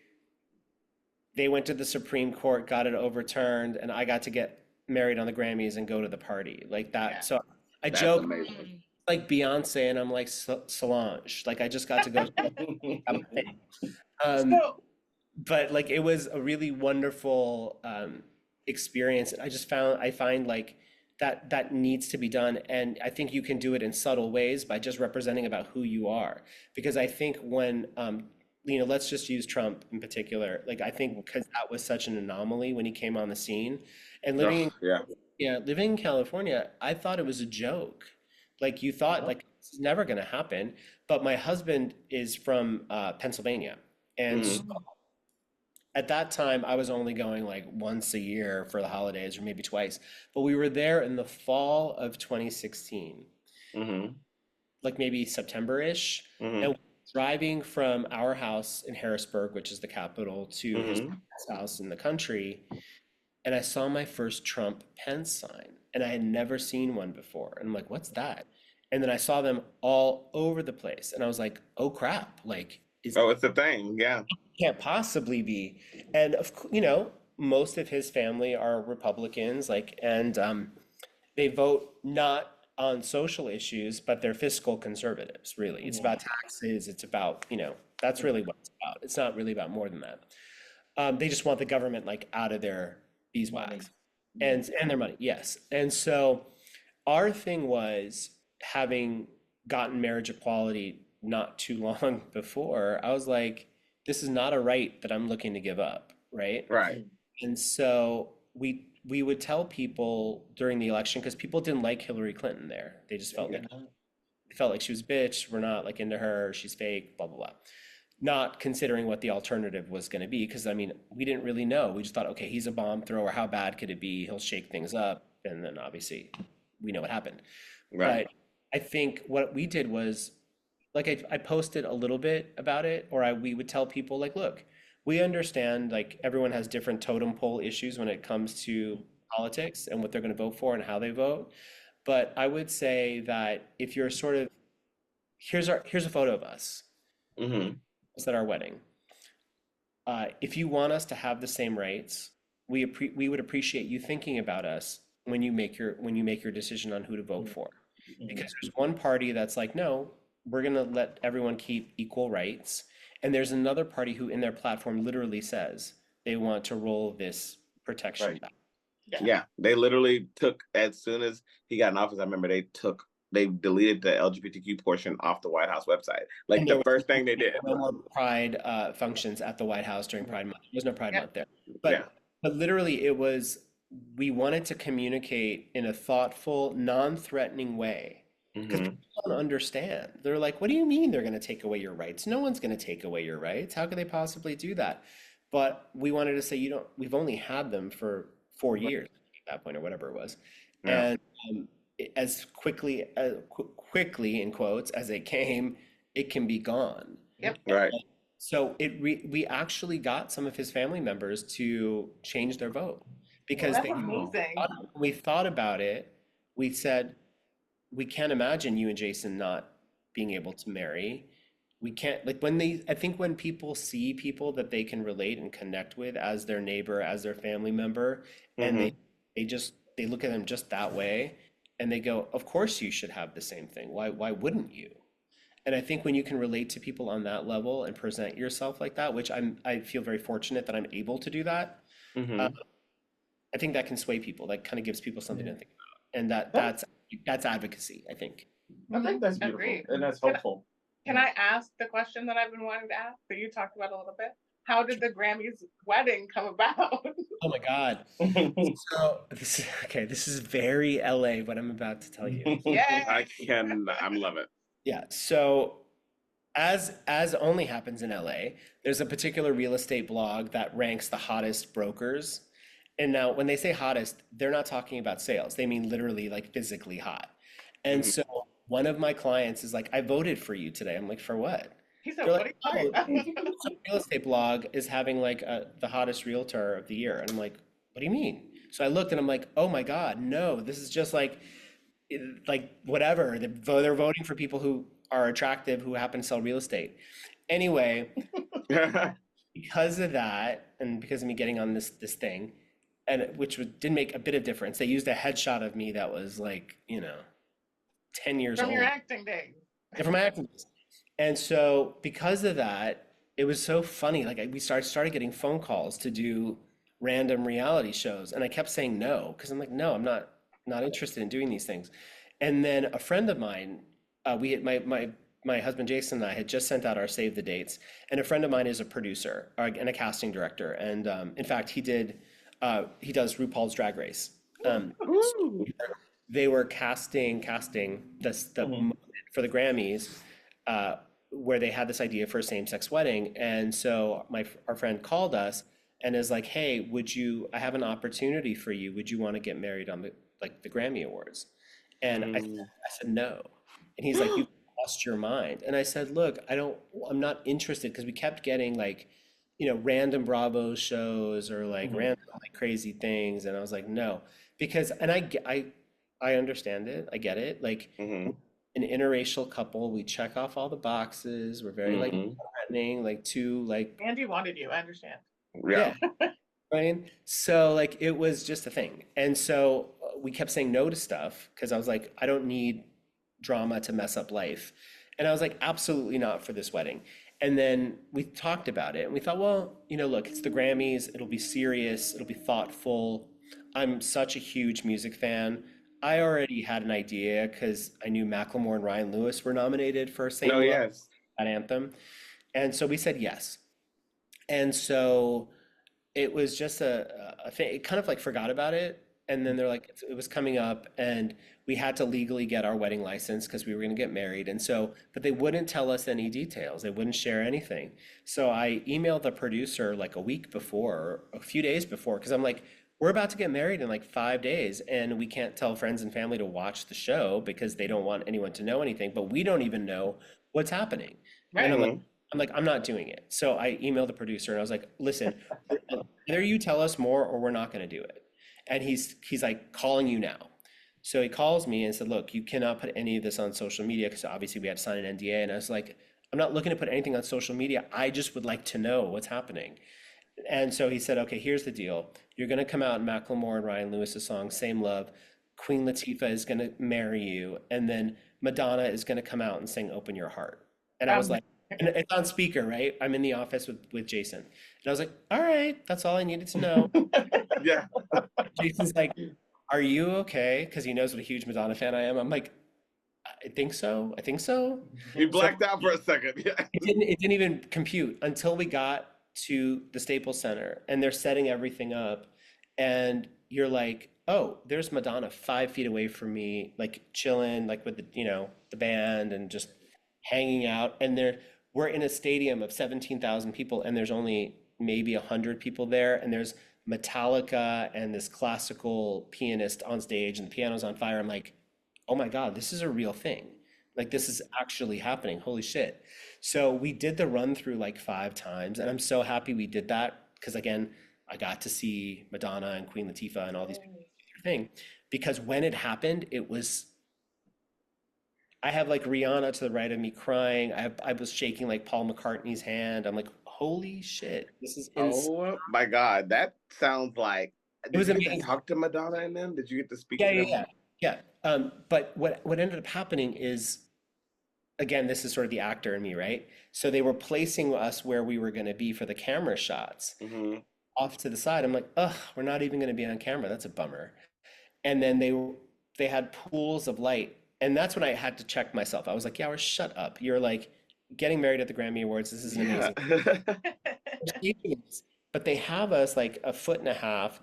[SPEAKER 2] they went to the Supreme Court, got it overturned, and I got to get married on the Grammys and go to the party like that.
[SPEAKER 4] Yeah.
[SPEAKER 2] So I
[SPEAKER 1] That's
[SPEAKER 2] joke
[SPEAKER 1] amazing.
[SPEAKER 2] like Beyonce, and I'm like Solange. Like I just got to go.
[SPEAKER 4] so
[SPEAKER 2] But like it was a really wonderful experience. I find like that needs to be done, and I think you can do it in subtle ways by just representing about who you are. Because I think when let's just use Trump in particular. Like I think because that was such an anomaly when he came on the scene, and living
[SPEAKER 1] Yeah.
[SPEAKER 2] Yeah, living in California, I thought it was a joke. Like you thought,
[SPEAKER 3] Oh,
[SPEAKER 2] like this is never going to happen. But my husband is from Pennsylvania, and
[SPEAKER 1] Hmm.
[SPEAKER 4] Mm.
[SPEAKER 2] at that time, I was only going like once a year for the holidays or maybe twice. But we were there in the fall of 2016,
[SPEAKER 1] Hmm.
[SPEAKER 2] like maybe September-ish. And
[SPEAKER 1] Hmm.
[SPEAKER 2] driving from our house in Harrisburg, which is the capital, to his
[SPEAKER 1] Hmm.
[SPEAKER 2] house in the country, and I saw my first Trump Pence sign, and I had never seen one before. And I'm like, what's that? And then I saw them all over the place, and I was like, oh crap, like is
[SPEAKER 1] Oh, it's a thing. Yeah.
[SPEAKER 2] can't possibly be. And most of his family are Republicans, like, and they vote not on social issues, but they're fiscal conservatives, really. It's
[SPEAKER 3] mhm,
[SPEAKER 2] about taxes, it's about, that's really what it's about. It's not really about more than that. They just want the government like out of their
[SPEAKER 3] money.
[SPEAKER 2] beeswax
[SPEAKER 3] Yeah.
[SPEAKER 2] and their money, yes. And so our thing was having gotten marriage equality not too long before, I was like, this is not a right that I'm looking to give up, right?
[SPEAKER 1] Right.
[SPEAKER 3] Mm,
[SPEAKER 2] And so we would tell people during the election because people didn't like Hillary Clinton there. They just
[SPEAKER 3] they
[SPEAKER 2] felt
[SPEAKER 3] did
[SPEAKER 2] like
[SPEAKER 3] not.
[SPEAKER 2] she was a bitch. We're not like into her. She's fake. Blah blah blah. Not considering what the alternative was going to be, because I mean, we didn't really know. We just thought, okay, he's a bomb thrower. How bad could it be? He'll shake things up, and then obviously, we know what happened.
[SPEAKER 1] Right.
[SPEAKER 2] But I think what we did was like I posted a little bit about it, or we would tell people like, look, we understand like everyone has different totem pole issues when it comes to politics and what they're going to vote for and how they vote. But I would say that if you're sort of here's a photo of us.
[SPEAKER 1] Hmm.
[SPEAKER 2] It's at our wedding. If you want us to have the same rights, we would appreciate you thinking about us when you make your decision on who to vote
[SPEAKER 3] Mm,
[SPEAKER 2] for.
[SPEAKER 3] mhm,
[SPEAKER 2] Because there's one party that's like, no, we're gonna let everyone keep equal rights, and there's another party who, in their platform, literally says they want to roll this protection
[SPEAKER 3] right.
[SPEAKER 2] back.
[SPEAKER 4] Yeah.
[SPEAKER 1] Yeah. They literally took, as soon as he got in office, I remember they deleted the LGBTQ portion off the White House website. Like
[SPEAKER 2] And there
[SPEAKER 1] the
[SPEAKER 2] was
[SPEAKER 1] first thing they did.
[SPEAKER 2] no more Pride functions at the White House during
[SPEAKER 3] Mhm,
[SPEAKER 2] Pride Month. There was no Pride
[SPEAKER 4] Yep.
[SPEAKER 2] Month there.
[SPEAKER 1] Yeah.
[SPEAKER 2] But literally it was we wanted to communicate in a thoughtful, non-threatening way. Because
[SPEAKER 1] Hmm.
[SPEAKER 2] people don't understand. They're like, what do you mean they're going to take away your rights? No one's going to take away your rights. How could they possibly do that? But we wanted to say, we've only had them for 4 years at that point or whatever it was.
[SPEAKER 1] Yeah.
[SPEAKER 2] And as quickly in quotes as it came, it can be gone.
[SPEAKER 4] Yep.
[SPEAKER 1] Right.
[SPEAKER 2] So we actually got some of his family members to change their vote
[SPEAKER 3] Oh,
[SPEAKER 2] because
[SPEAKER 4] That's
[SPEAKER 3] wow.
[SPEAKER 4] amazing.
[SPEAKER 2] we thought about it. We said, we can't imagine you and Jason not being able to marry. We can't, like, I think when people see people that they can relate and connect with as their neighbor, as their family member, and
[SPEAKER 1] Hmm.
[SPEAKER 2] they look at them just that way, and they go, of course you should have the same thing. Why wouldn't you? And I think when you can relate to people on that level and present yourself like that, which I feel very fortunate that I'm able to do that, uh,
[SPEAKER 1] Hmm.
[SPEAKER 2] I think that can sway people. That kind of gives people something to
[SPEAKER 3] Yeah.
[SPEAKER 2] think about, and
[SPEAKER 3] That,
[SPEAKER 2] that's advocacy, I think.
[SPEAKER 3] I think that's beautiful
[SPEAKER 4] Agreed.
[SPEAKER 3] and that's
[SPEAKER 4] Can,
[SPEAKER 3] hopeful.
[SPEAKER 4] can I ask the question that I've been wanting to ask that you talked about a little bit? How did the Grammys wedding come about?
[SPEAKER 2] Oh my God. So this is okay. This is very LA, what I'm about to tell you.
[SPEAKER 1] I
[SPEAKER 4] Yay!
[SPEAKER 1] I'm love it.
[SPEAKER 2] Yeah. So as only happens in LA, there's a particular real estate blog that ranks the hottest brokers. And now when they say hottest, they're not talking about sales. They mean literally like physically hot. And
[SPEAKER 1] Hmm.
[SPEAKER 2] so one of my clients is like, I voted for you today. I'm like, for what?
[SPEAKER 4] He said,
[SPEAKER 2] They're
[SPEAKER 4] "What
[SPEAKER 2] like,
[SPEAKER 4] are
[SPEAKER 2] oh,
[SPEAKER 4] you talking about?"
[SPEAKER 2] some real estate blog is having like the hottest realtor of the year. And I'm like, what do you mean? So I looked and I'm like, oh my God, no, this is just like, like whatever. They're voting for people who are attractive, who happen to sell real estate. Anyway, because of that, and because of me getting on this thing, and didn't make a bit of difference, they used a headshot of me that was like, 10 years
[SPEAKER 4] From your
[SPEAKER 2] old.
[SPEAKER 4] acting days.
[SPEAKER 2] They're from acting. And so because of that, it was so funny. Like we started getting phone calls to do random reality shows, and I kept saying no because I'm like, no, I'm not interested in doing these things. And then a friend of mine, we had my husband Jason and I had just sent out our save the dates, and a friend of mine is a producer and a casting director, and in fact he does RuPaul's Drag Race.
[SPEAKER 1] Ooh.
[SPEAKER 2] They were casting the
[SPEAKER 3] Mhm.
[SPEAKER 2] moment for the Grammys, uh, where they had this idea for a same-sex wedding, and so our friend called us and is like, "Hey, I have an opportunity for you. Would you want to get married on the Grammy Awards?" And
[SPEAKER 1] Mm.
[SPEAKER 2] I said no, and he's like, "You've lost your mind." And I said, "Look, I'm not interested," because we kept getting like, random Bravo shows or like
[SPEAKER 3] Mhm.
[SPEAKER 2] random like crazy things, and I was like, no, because I understand it. I get it. Like
[SPEAKER 1] Hmm.
[SPEAKER 2] an interracial couple, we check off all the boxes. We're very like
[SPEAKER 1] Hmm.
[SPEAKER 2] threatening, like two like
[SPEAKER 4] Andy wanted you, I understand.
[SPEAKER 1] Yeah.
[SPEAKER 2] yeah, right. So like it was just a thing, and so we kept saying no to stuff because I was like, I don't need drama to mess up life, and I was like, absolutely not for this wedding. And then we talked about it, and we thought, well, look, it's the Grammys. It'll be serious. It'll be thoughtful. I'm such a huge music fan. I already had an idea because I knew Macklemore and Ryan Lewis were nominated for
[SPEAKER 1] No,
[SPEAKER 2] Same Love,
[SPEAKER 1] yes.
[SPEAKER 2] that anthem. And so we said yes. And so it was just a thing. It kind of like forgot about it. And then they're like, it was coming up, and we had to legally get our wedding license because we were going to get married. And so, but they wouldn't tell us any details. They wouldn't share anything. So I emailed the producer like a week before, or a few days before, because I'm like, we're about to get married in like 5 days, and we can't tell friends and family to watch the show because they don't want anyone to know anything, but we don't even know what's happening. And
[SPEAKER 4] Right.
[SPEAKER 1] Hmm.
[SPEAKER 2] I'm like, I'm not doing it. So I emailed the producer and I was like, listen, either you tell us more or we're not going to do it. And he's like calling you now. So he calls me and said, look, you cannot put any of this on social media because obviously we had to sign an NDA. And I was like, I'm not looking to put anything on social media. I just would like to know what's happening. And so he said, okay, here's the deal. You're going to come out in Macklemore and Ryan Lewis's song, Same Love. Queen Latifah is going to marry you. And then Madonna is going to come out and sing Open Your Heart. And I was
[SPEAKER 4] Um,
[SPEAKER 2] like, and it's on speaker, right? I'm in the office with Jason. And I was like, all right, that's all I needed to know.
[SPEAKER 1] Yeah.
[SPEAKER 2] Jason's like, are you okay? Because he knows what a huge Madonna fan I am. I'm like, I think so. I think so.
[SPEAKER 1] You
[SPEAKER 2] So
[SPEAKER 1] blacked out for a second. Yeah.
[SPEAKER 2] it didn't even compute until we got to the Staples Center and they're setting everything up. And you're like, oh, there's Madonna 5 feet away from me, like chilling, like with the band and just hanging out. And we're in a stadium of 17,000 people and there's only maybe 100 people there. And there's Metallica and this classical pianist on stage and the piano's on fire. I'm like, oh my God, this is a real thing. Like this is actually happening. Holy shit. So we did the run through like 5 times, and I'm so happy we did that because again, I got to see Madonna and Queen Latifah and all these people do their thing. Because when it happened, I have like Rihanna to the right of me crying. I was shaking like Paul McCartney's hand. I'm like, holy shit, this is insane.
[SPEAKER 1] Oh my God. That sounds like.
[SPEAKER 2] It
[SPEAKER 1] Did
[SPEAKER 2] was
[SPEAKER 1] you get to
[SPEAKER 2] amazing.
[SPEAKER 1] talk to Madonna and them? Did you get to speak
[SPEAKER 2] Yeah,
[SPEAKER 1] to
[SPEAKER 2] yeah,
[SPEAKER 1] them?
[SPEAKER 2] yeah, yeah. But what ended up happening is again, this is sort of the actor in me, right? So they were placing us where we were going to be for the camera shots
[SPEAKER 1] Hmm.
[SPEAKER 2] off to the side. I'm like, ugh, we're not even going to be on camera. That's a bummer. And then they had pools of light. And that's when I had to check myself. I was like, yeah, shut up. You're like getting married at the Grammy Awards. This is an
[SPEAKER 1] Yeah.
[SPEAKER 2] amazing. But they have us like a foot and a half,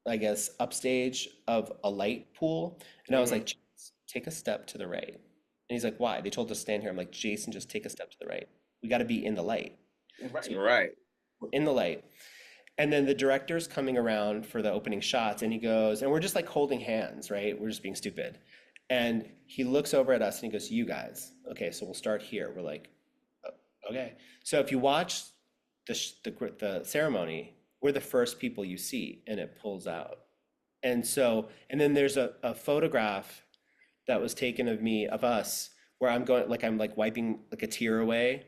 [SPEAKER 2] I guess, upstage of a light pool. And I was
[SPEAKER 1] Hmm.
[SPEAKER 2] like, "Jason, take a step to the right." And he's like, why? They told us to stand here. I'm like, Jason, just take a step to the right. We got to be in the light. So
[SPEAKER 3] Right.
[SPEAKER 1] Right.
[SPEAKER 2] we're in the light. And then the director's coming around for the opening shots and he goes, and we're just like holding hands, right? We're just being stupid. And he looks over at us and he goes, you guys, okay, so we'll start here. We're like, okay. So if you watch the ceremony, we're the first people you see and it pulls out. And so, and then there's a photograph that was taken of us where I'm like wiping like a tear away.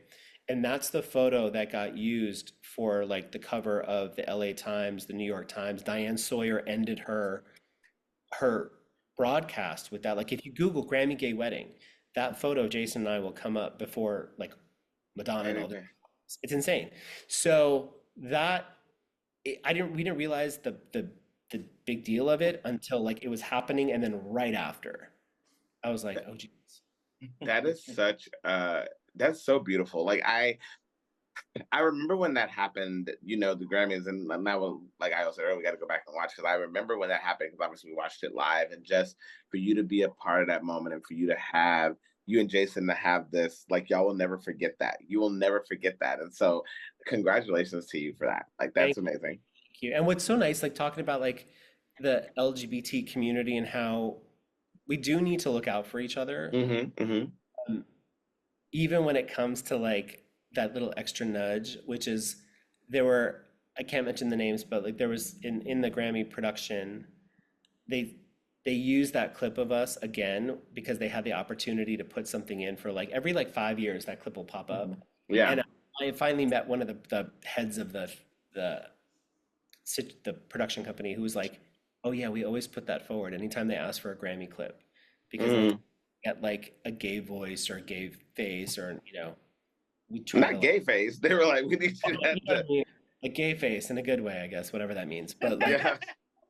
[SPEAKER 2] And that's the photo that got used for like the cover of the LA Times, the New York Times. Diane Sawyer ended her broadcast with that. Like if you Google Grammy Gay Wedding, that photo, Jason and I will come up before like Madonna and all this.
[SPEAKER 1] Anything.
[SPEAKER 2] It's insane. So that we didn't realize the big deal of it until like it was happening and then right after. I was like,
[SPEAKER 1] That,
[SPEAKER 2] oh geez.
[SPEAKER 1] that is such that's so beautiful. Like I remember when that happened, you know, the Grammys, and now, like I also said earlier, we got to go back and watch because I remember when that happened because obviously we watched it live, and just for you to be a part of that moment and for you to have you and Jason to have this, like y'all will never forget that. You will never forget that, and so congratulations to you for that. Like that's
[SPEAKER 2] Thank
[SPEAKER 1] amazing.
[SPEAKER 2] you. And what's so nice, like talking about like the LGBT community and how we do need to look out for each other,
[SPEAKER 1] Mm-hmm.
[SPEAKER 2] um, even when it comes to like that little extra nudge, which is there were, I can't mention the names, but like there was in the Grammy production, they they used that clip of us again because they had the opportunity to put something in for like every like 5 years that clip will pop up.
[SPEAKER 1] Yeah.
[SPEAKER 2] And I finally met one of the heads of the the production company who was like, "Oh yeah, we always put that forward anytime they ask for a Grammy clip because they
[SPEAKER 1] Mm.
[SPEAKER 2] get like a gay voice or a gay face or we try to
[SPEAKER 1] Not
[SPEAKER 2] like
[SPEAKER 1] gay face. They were like, we need you
[SPEAKER 2] you know what
[SPEAKER 1] to.
[SPEAKER 2] I mean? A gay face in a good way, I guess, whatever that means. But like
[SPEAKER 1] Yeah.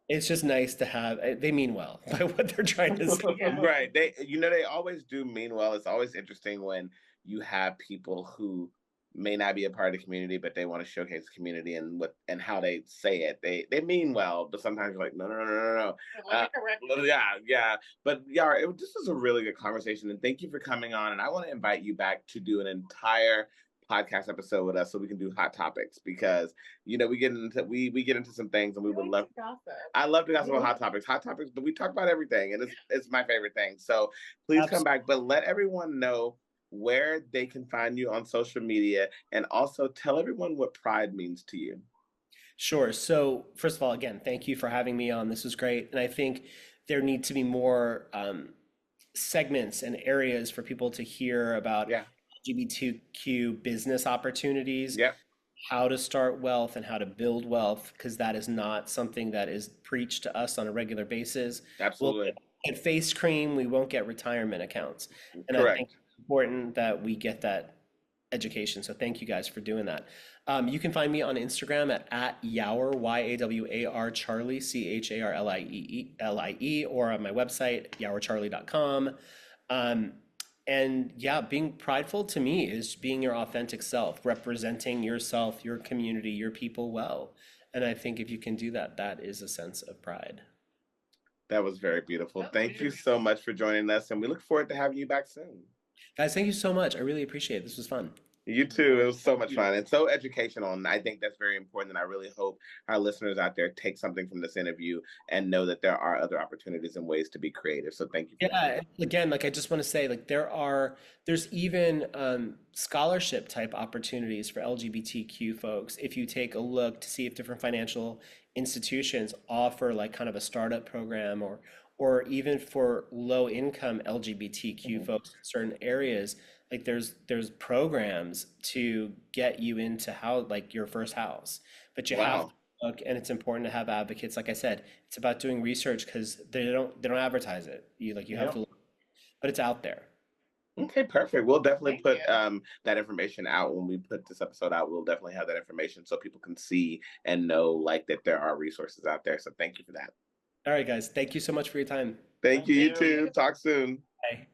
[SPEAKER 2] it's just nice to have they mean well by what they're trying to say.
[SPEAKER 4] Yeah.
[SPEAKER 1] Right. They, you know, they always do mean well. It's always interesting when you have people who may not be a part of the community, but they want to showcase the community and what and how they say it. They mean well, but sometimes you're like, no, no, no, no, no, no.
[SPEAKER 4] Let me correct you.
[SPEAKER 1] Yeah, yeah. But yeah, this was a really good conversation, and thank you for coming on. And I want to invite you back to do an entire podcast episode with us so we can do hot topics because you know we get into some things and we
[SPEAKER 4] We
[SPEAKER 1] would
[SPEAKER 4] like
[SPEAKER 1] love
[SPEAKER 4] to gossip.
[SPEAKER 1] I love to gossip about hot topics, but we talk about everything, and it's my favorite thing. So please come back, but let everyone know where they can find you on social media, and also tell everyone what Pride means to you.
[SPEAKER 2] Sure. So, first of all, again, thank you for having me on. This was great. And I think there need to be more segments and areas for people to hear about
[SPEAKER 1] Yeah,
[SPEAKER 2] LGBTQ business opportunities,
[SPEAKER 1] yeah,
[SPEAKER 2] how to start wealth and how to build wealth, because that is not something that is preached to us on a regular basis. We'll
[SPEAKER 1] absolutely,
[SPEAKER 2] get face cream, we won't get retirement accounts. And I think
[SPEAKER 1] correct.
[SPEAKER 2] it's important that we get that education. So thank you guys for doing that. You can find me on Instagram at Yawar, Yawar Charlie, Charlie, or on my website, yawarcharlie.com. Um, and yeah, being prideful to me is being your authentic self, representing yourself, your community, your people well. And I think if you can do that, that is a sense of pride.
[SPEAKER 1] That was very beautiful.
[SPEAKER 4] That was
[SPEAKER 1] Thank you
[SPEAKER 4] beautiful.
[SPEAKER 1] so much for joining us, and we look forward to having you back soon.
[SPEAKER 2] Guys, thank you so much. I really appreciate it. This was fun.
[SPEAKER 1] You too. It was so much fun and so educational. And I think that's very important. And I really hope our listeners out there take something from this interview and know that there are other opportunities and ways to be creative. So thank you for
[SPEAKER 2] Yeah,
[SPEAKER 1] that.
[SPEAKER 2] again, like I just want to say, like there's even scholarship type opportunities for LGBTQ folks. If you take a look to see if different financial institutions offer like kind of a startup program or even for low income LGBTQ
[SPEAKER 1] Mhm.
[SPEAKER 2] folks in certain areas, like there's programs to get you into how like your first house. But you have
[SPEAKER 1] Wow.
[SPEAKER 2] to look, and it's important to have advocates. Like I said, it's about doing research because they don't advertise it. You have
[SPEAKER 3] Yep.
[SPEAKER 2] to look, but it's out there.
[SPEAKER 1] Okay, perfect. We'll definitely
[SPEAKER 4] Thank
[SPEAKER 1] put
[SPEAKER 4] you.
[SPEAKER 1] that information out when we put this episode out. We'll definitely have that information so people can see and know like that there are resources out there. So thank you for that.
[SPEAKER 2] All right, guys, thank you so much for your time.
[SPEAKER 1] Thank you. You
[SPEAKER 3] Thank you.
[SPEAKER 1] too. Talk soon.
[SPEAKER 2] Bye.